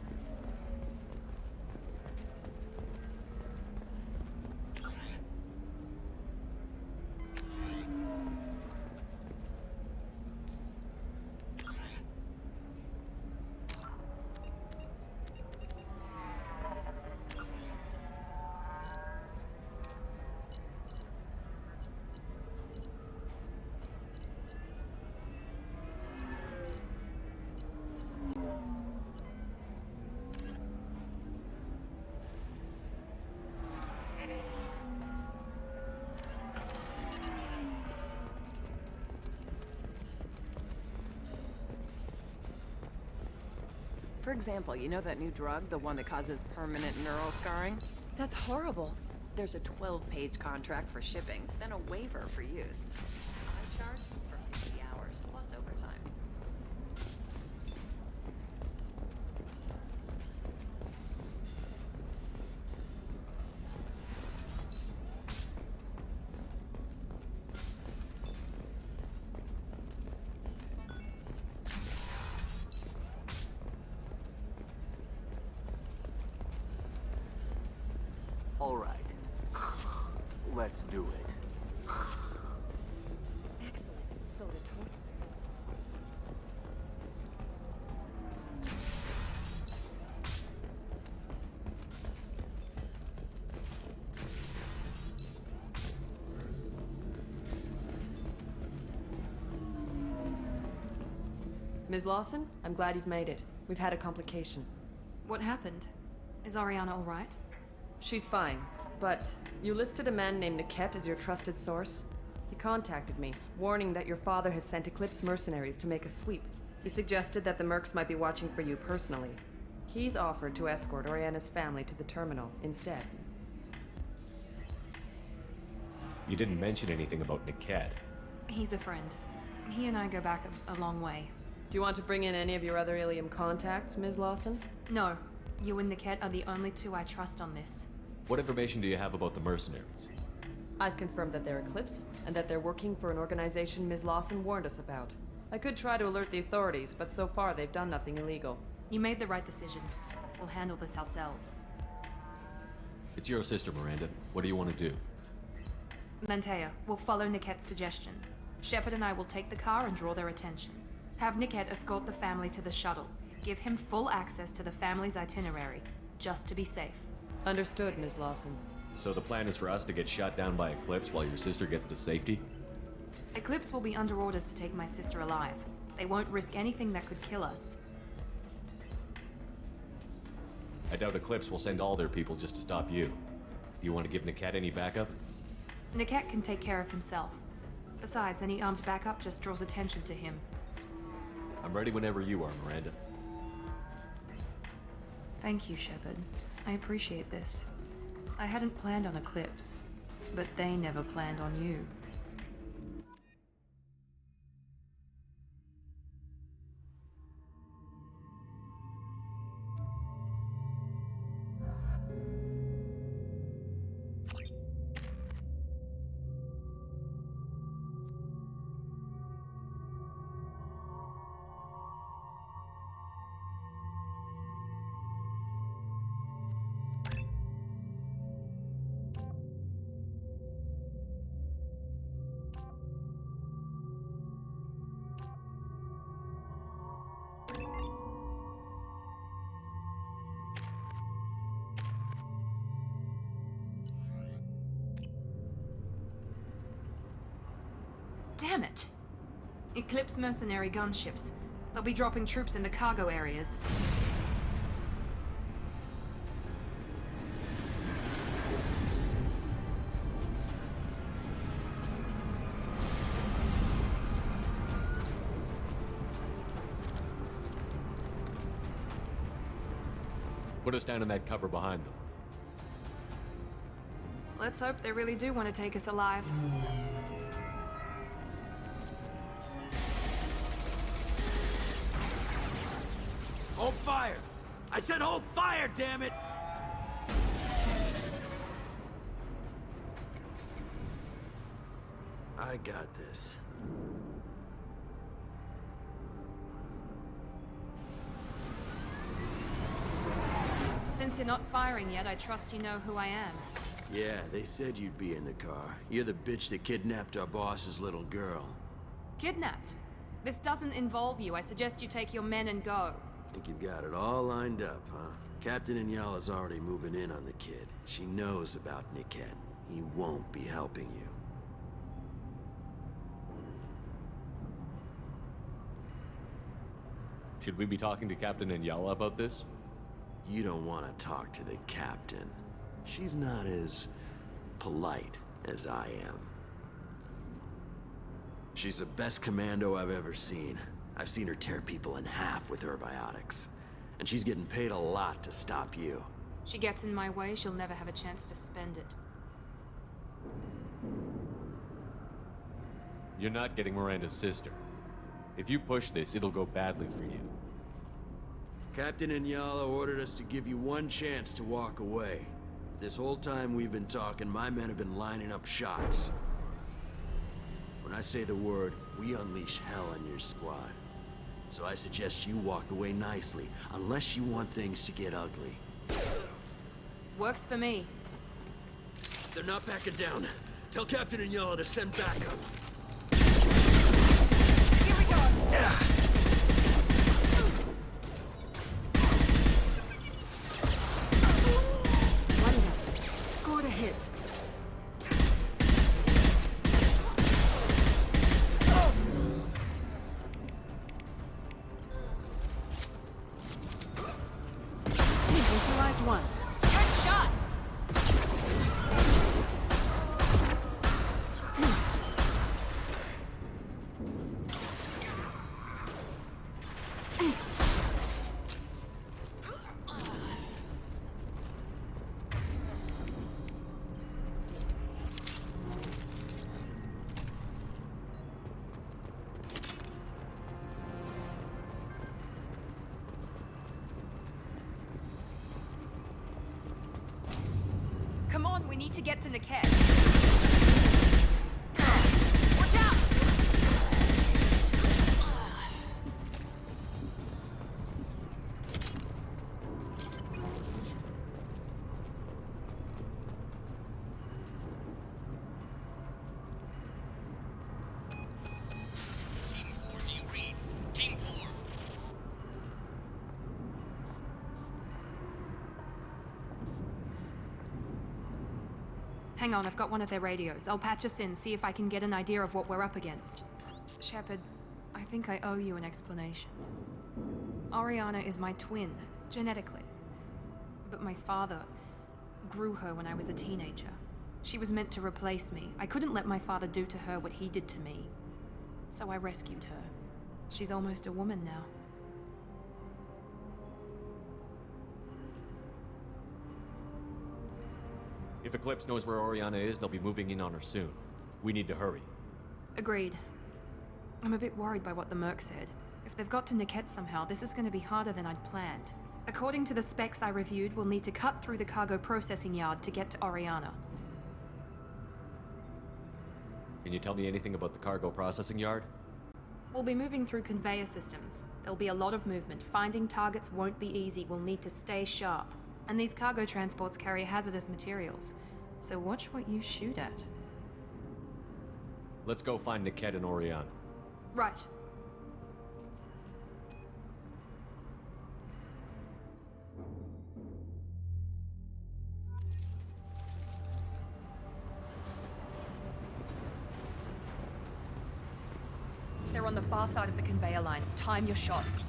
For example, you know that new drug, the one that causes permanent neural scarring? That's horrible. There's a 12-page contract for shipping, then a waiver for use. I charge for 50 hours plus overtime. All right. Let's do it. Excellent. So the total. Ms. Lawson, I'm glad you've made it. We've had a complication. What happened? Is Ariana all right? She's fine, but you listed a man named Niket as your trusted source. He contacted me, warning that your father has sent Eclipse mercenaries to make a sweep. He suggested that the Mercs might be watching for you personally. He's offered to escort Oriana's family to the terminal instead. You didn't mention anything about Niket. He's a friend. He and I go back a long way. Do you want to bring in any of your other Ilium contacts, Ms. Lawson? No. You and Niket are the only two I trust on this. What information do you have about the mercenaries? I've confirmed that they're Eclipse, and that they're working for an organization Ms. Lawson warned us about. I could try to alert the authorities, but so far they've done nothing illegal. You made the right decision. We'll handle this ourselves. It's your sister, Miranda. What do you want to do? Lantea, we'll follow Niket's suggestion. Shepard and I will take the car and draw their attention. Have Niket escort the family to the shuttle. Give him full access to the family's itinerary, just to be safe. Understood, Ms. Lawson. So the plan is for us to get shot down by Eclipse while your sister gets to safety? Eclipse will be under orders to take my sister alive. They won't risk anything that could kill us. I doubt Eclipse will send all their people just to stop you. Do you want to give Niket any backup? Niket can take care of himself. Besides, any armed backup just draws attention to him. I'm ready whenever you are, Miranda. Thank you, Shepard. I appreciate this. I hadn't planned on Eclipse, but they never planned on you. Damn it! Eclipse mercenary gunships. They'll be dropping troops into cargo areas. Put us down in that cover behind them. Let's hope they really do want to take us alive. Hold fire! I said hold fire, damn it! I got this. Since you're not firing yet, I trust you know who I am. Yeah, they said you'd be in the car. You're the bitch that kidnapped our boss's little girl. Kidnapped? This doesn't involve you. I suggest you take your men and go. Think you've got it all lined up, huh? Captain Inyala's already moving in on the kid. She knows about Niket. He won't be helping you. Should we be talking to Captain Inyala about this? You don't want to talk to the captain. She's not as polite as I am. She's the best commando I've ever seen. I've seen her tear people in half with her biotics. And she's getting paid a lot to stop you. She gets in my way, she'll never have a chance to spend it. You're not getting Miranda's sister. If you push this, it'll go badly for you. Captain Inyala ordered us to give you one chance to walk away. This whole time we've been talking, my men have been lining up shots. When I say the word, we unleash hell on your squad. So I suggest you walk away nicely, unless you want things to get ugly. Works for me. They're not backing down. Tell Captain Inyala to send backup. Here we go! Scored a hit. Neutralized one. Good shot! Come on, we need to get to Niket. Watch out! Team 4, do you read? Team 4. Hang on, I've got one of their radios. I'll patch us in, see if I can get an idea of what we're up against. Shepard, I think I owe you an explanation. Oriana is my twin, genetically. But my father grew her when I was a teenager. She was meant to replace me. I couldn't let my father do to her what he did to me. So I rescued her. She's almost a woman now. If Eclipse knows where Oriana is, they'll be moving in on her soon. We need to hurry. Agreed. I'm a bit worried by what the Merc said. If they've got to Niket somehow, this is going to be harder than I'd planned. According to the specs I reviewed, we'll need to cut through the cargo processing yard to get to Oriana. Can you tell me anything about the cargo processing yard? We'll be moving through conveyor systems. There'll be a lot of movement. Finding targets won't be easy. We'll need to stay sharp. And these cargo transports carry hazardous materials. So watch what you shoot at. Let's go find Niket and Oriana. Right. They're on the far side of the conveyor line. Time your shots.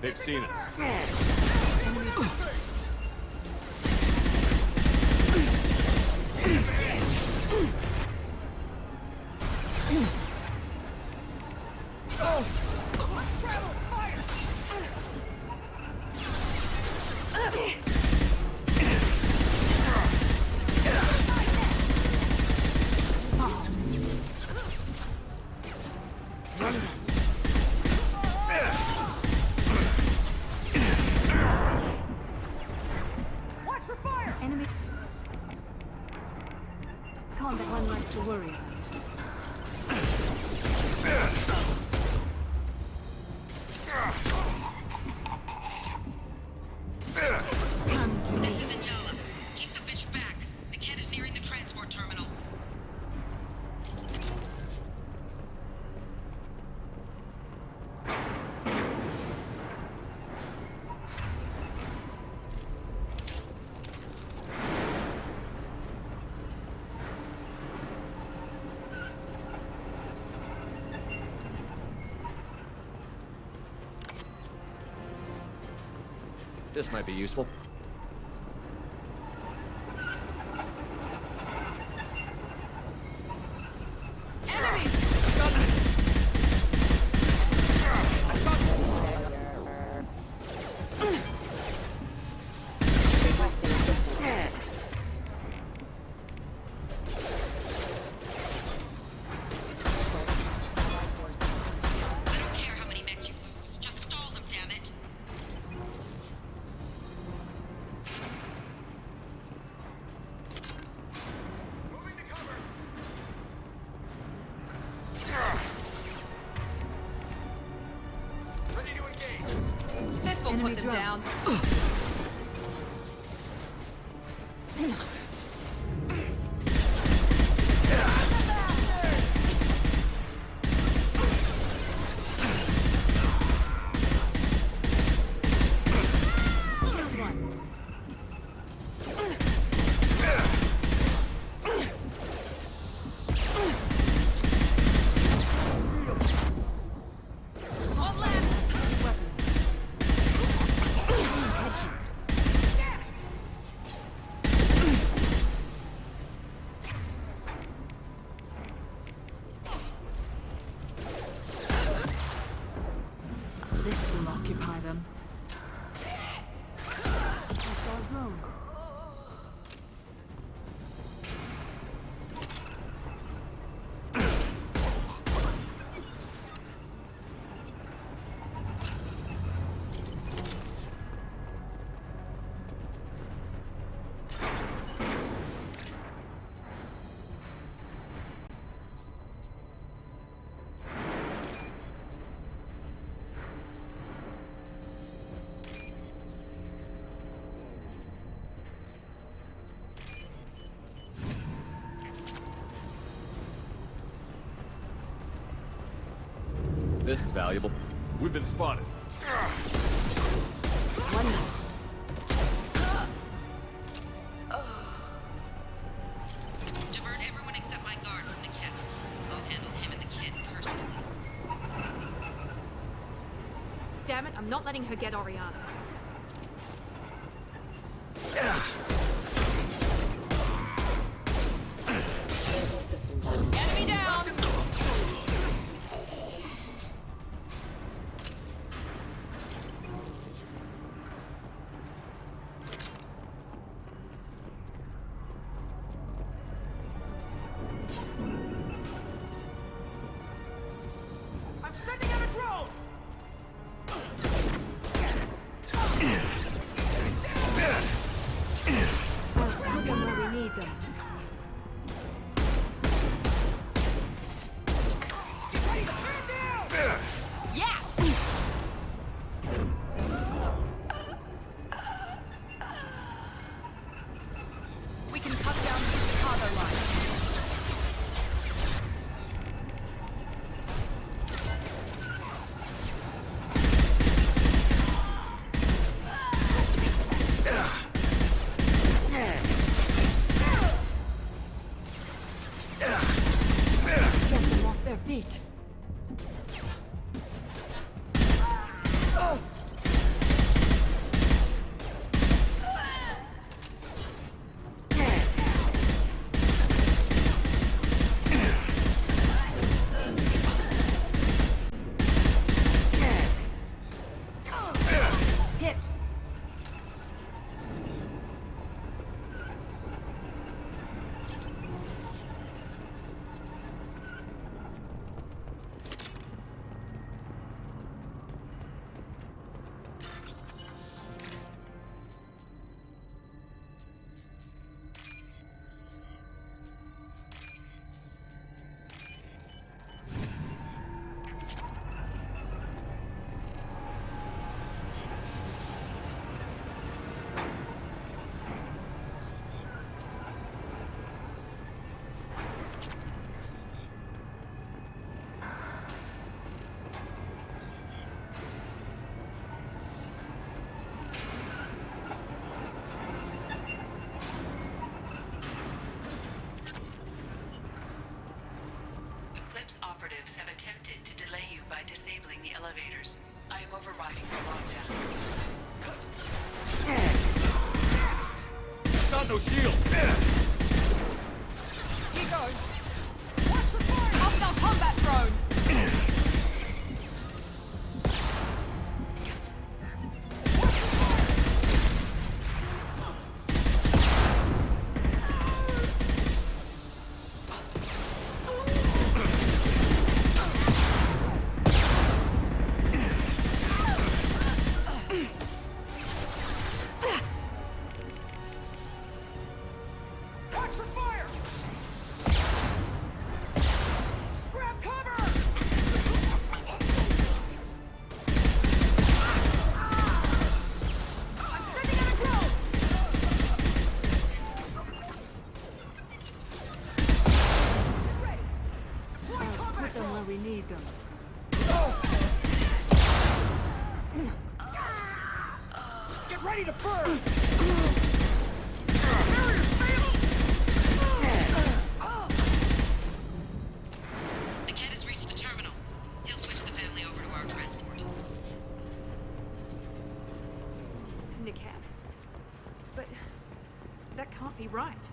They've seen us. This might be useful. This will put them down. This will occupy them. This is valuable. We've been spotted. Divert everyone except my guard from Niket. I'll handle him and the kid personally. Damn it, I'm not letting her get Oriana. Enemy down! I'm sending out a drone! Put them where we need them. We can cut down the cargo line. Get them off their feet. Hit. Eclipse operatives have attempted to delay you by disabling the elevators. I am overriding the lockdown. no shield! Here goes. Watch the fire! Hostile combat drone! Watch for fire! Grab cover! I'm sending in a drone! Get ready! Deploy combat Put them where we need them. Get ready to burn! Niket has reached the terminal. He'll switch the family over to our transport. Niket. But that can't be right.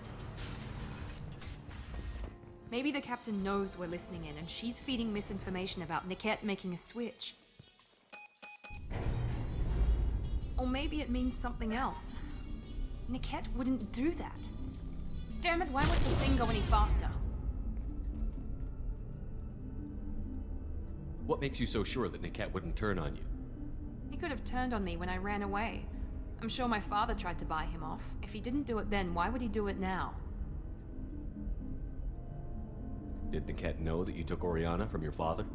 Maybe the captain knows we're listening in and she's feeding misinformation about Niket making a switch. Or maybe it means something else. Niket wouldn't do that. Damn it, why won't the thing go any faster? What makes you so sure that Niket wouldn't turn on you? He could have turned on me when I ran away. I'm sure my father tried to buy him off. If he didn't do it then, why would he do it now? Did Niket know that you took Oriana from your father?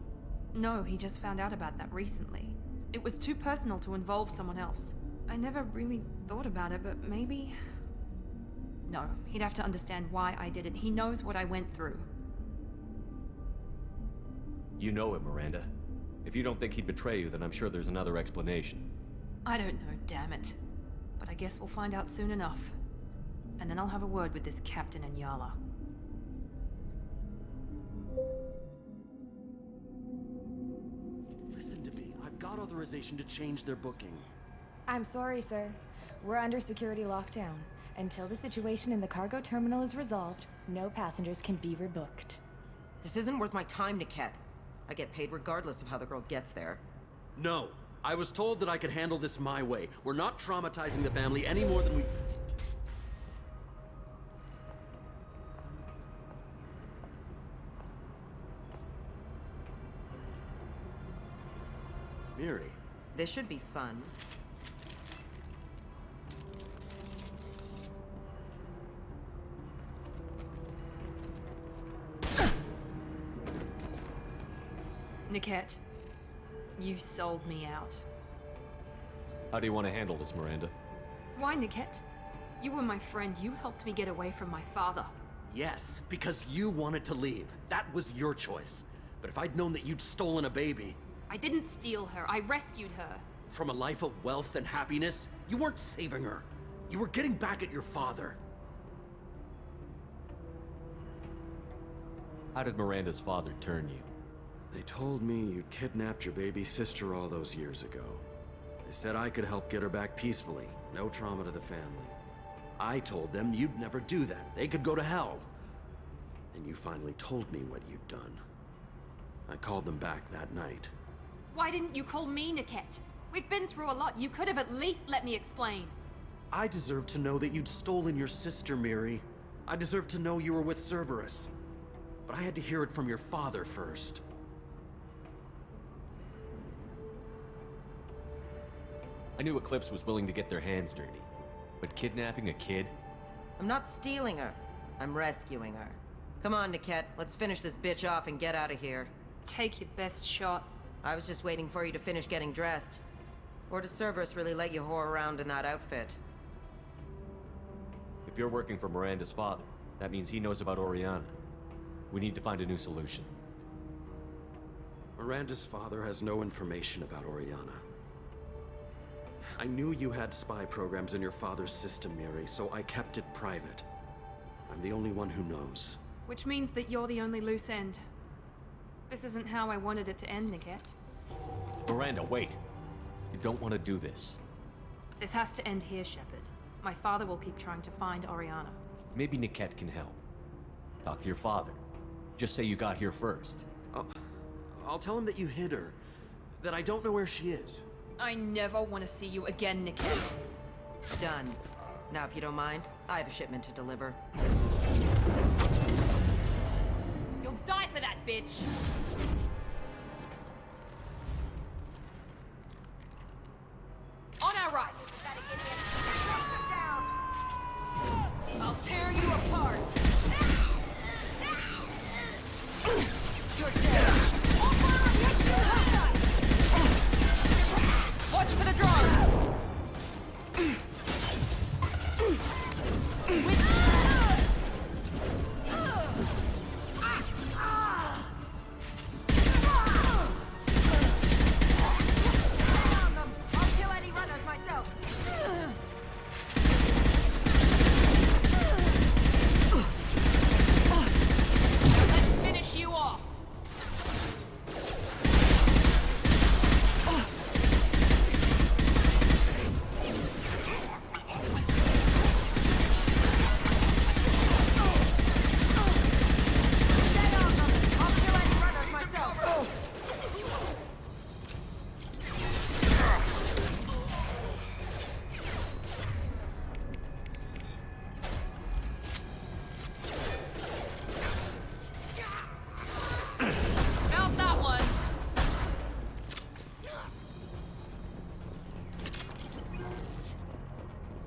No, he just found out about that recently. It was too personal to involve someone else. I never really thought about it, but maybe... No, he'd have to understand why I did it. He knows what I went through. You know him, Miranda. If you don't think he'd betray you, then I'm sure there's another explanation. I don't know, damn it. But I guess we'll find out soon enough. And then I'll have a word with this captain and Yala. Listen to me. I've got authorization to change their booking. I'm sorry, sir. We're under security lockdown. Until the situation in the cargo terminal is resolved, no passengers can be rebooked. This isn't worth my time, Niket. I get paid regardless of how the girl gets there. No. I was told that I could handle this my way. We're not traumatizing the family any more than we... Miri. This should be fun. Niket, you sold me out. How do you want to handle this, Miranda? Why, Niket? You were my friend. You helped me get away from my father. Yes, because you wanted to leave. That was your choice. But if I'd known that you'd stolen a baby... I didn't steal her. I rescued her. From a life of wealth and happiness, you weren't saving her. You were getting back at your father. How did Miranda's father turn you? They told me you'd kidnapped your baby sister all those years ago. They said I could help get her back peacefully. No trauma to the family. I told them you'd never do that. They could go to hell. Then you finally told me what you'd done. I called them back that night. Why didn't you call me, Niket? We've been through a lot. You could have at least let me explain. I deserve to know that you'd stolen your sister, Miri. I deserve to know you were with Cerberus. But I had to hear it from your father first. I knew Eclipse was willing to get their hands dirty. But kidnapping a kid? I'm not stealing her. I'm rescuing her. Come on, Niket. Let's finish this bitch off and get out of here. Take your best shot. I was just waiting for you to finish getting dressed. Or does Cerberus really let you whore around in that outfit? If you're working for Miranda's father, that means he knows about Oriana. We need to find a new solution. Miranda's father has no information about Oriana. I knew you had spy programs in your father's system, Miri, so I kept it private. I'm the only one who knows. Which means that you're the only loose end. This isn't how I wanted it to end, Niket. Miranda, wait. You don't want to do this. This has to end here, Shepard. My father will keep trying to find Oriana. Maybe Niket can help. Talk to your father. Just say you got here first. I'll tell him that you hid her. That I don't know where she is. I never want to see you again, Niket. Done. Now, if you don't mind, I have a shipment to deliver. You'll die for that, bitch! On our right! I'll tear you apart! You're dead! Watch for the drone!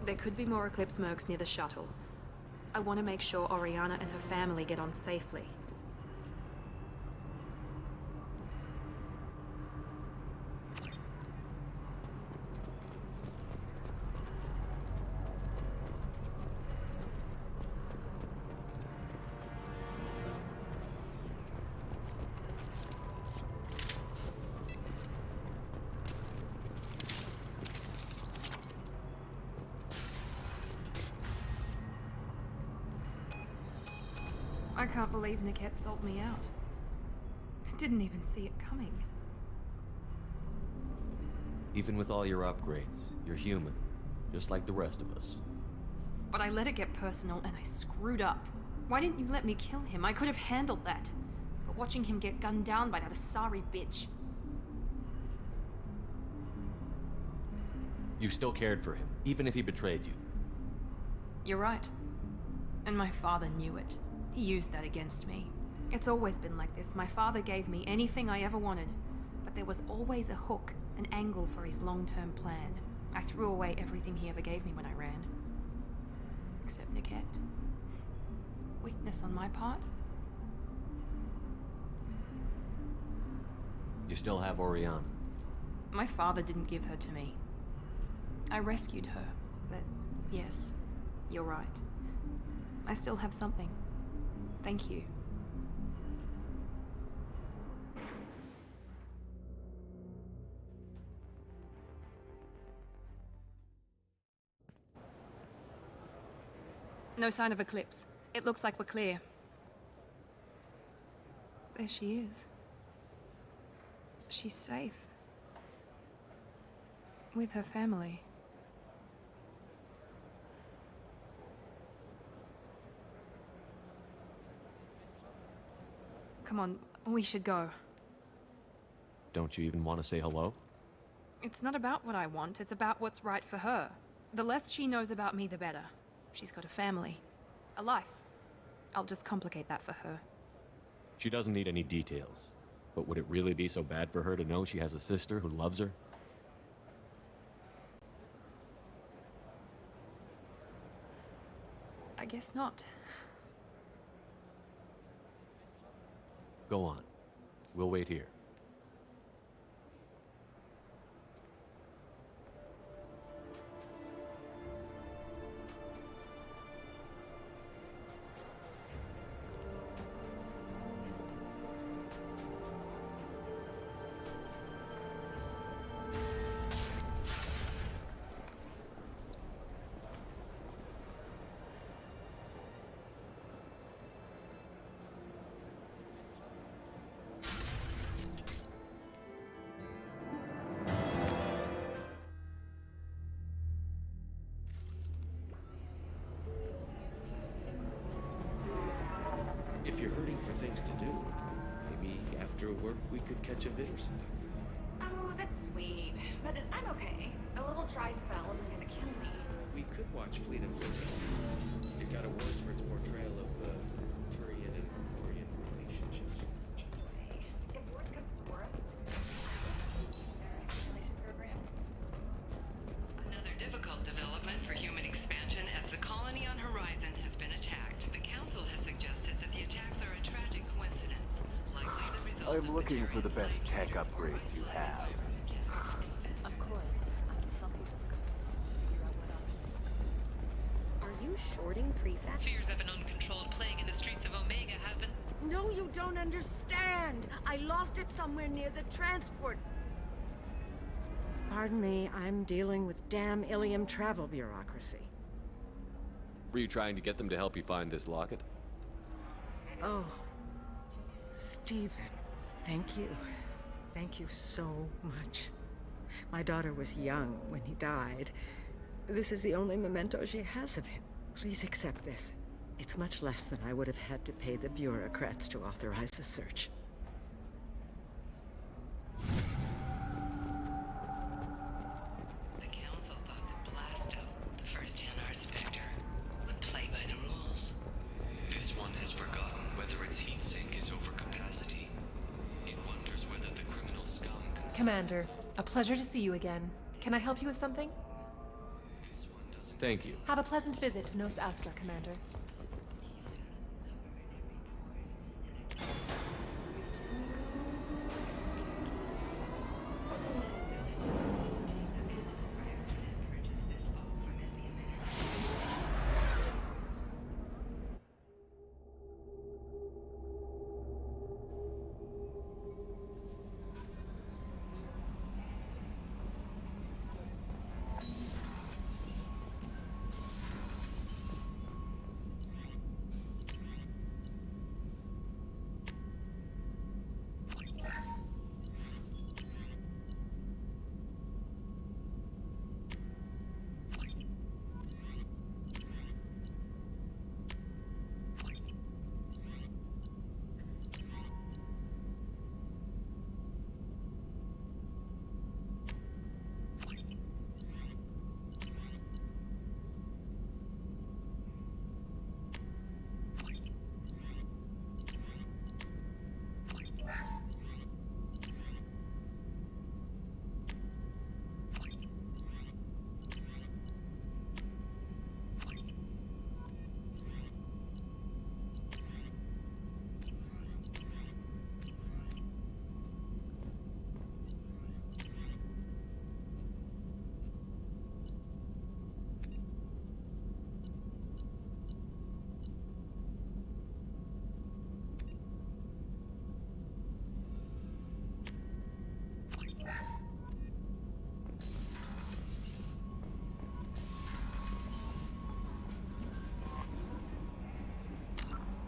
There could be more Eclipse mercs near the shuttle. I want to make sure Oriana and her family get on safely. I can't believe Niket sold me out. I didn't even see it coming. Even with all your upgrades, you're human, just like the rest of us. But I let it get personal and I screwed up. Why didn't you let me kill him? I could have handled that. But watching him get gunned down by that Asari bitch. You still cared for him, even if he betrayed you. You're right. And my father knew it. He used that against me. It's always been like this. My father gave me anything I ever wanted, but there was always a hook, an angle for his long-term plan. I threw away everything he ever gave me when I ran. Except Niket. Weakness on my part? You still have Oriana. My father didn't give her to me. I rescued her, but yes, you're right. I still have something. Thank you. No sign of Eclipse. It looks like we're clear. There she is. She's safe. With her family. Come on, we should go. Don't you even want to say hello? It's not about what I want, it's about what's right for her. The less she knows about me, the better. She's got a family. A life. I'll just complicate that for her. She doesn't need any details. But would it really be so bad for her to know she has a sister who loves her? I guess not. Go on. We'll wait here. things to do. Maybe after work we could catch a vid or something. Oh, that's sweet. But I'm okay. A little dry spell isn't gonna kill me. We could watch Fleet and Flip. It got awards for its portrayal of the Turian and Orion relationships. If worst comes to worst, their simulation program. Another difficult development for human expansion as the colony on Horizon has been attacked. The Council has suggested that the attacks are a tragic coincidence, likely the result I'm looking for the best tech upgrades you have. Of course. I can help you figure out what options. Are you shorting prefect? Fears of an uncontrolled plague in the streets of Omega have been... No, you don't understand. I lost it somewhere near the transport. Pardon me, I'm dealing with damn Ilium travel bureaucracy. Were you trying to get them to help you find this locket? Oh, Stephen, thank you. Thank you so much. My daughter was young when he died. This is the only memento she has of him. Please accept this. It's much less than I would have had to pay the bureaucrats to authorize the search. The Council thought that Blasto, the first NR Spectre, would play by the rules. This one has forgotten whether its heat sink is over capacity. It wonders whether the criminal scum can... Commander, a pleasure to see you again. Can I help you with something? Thank you. Have a pleasant visit to Nos Astra, Commander.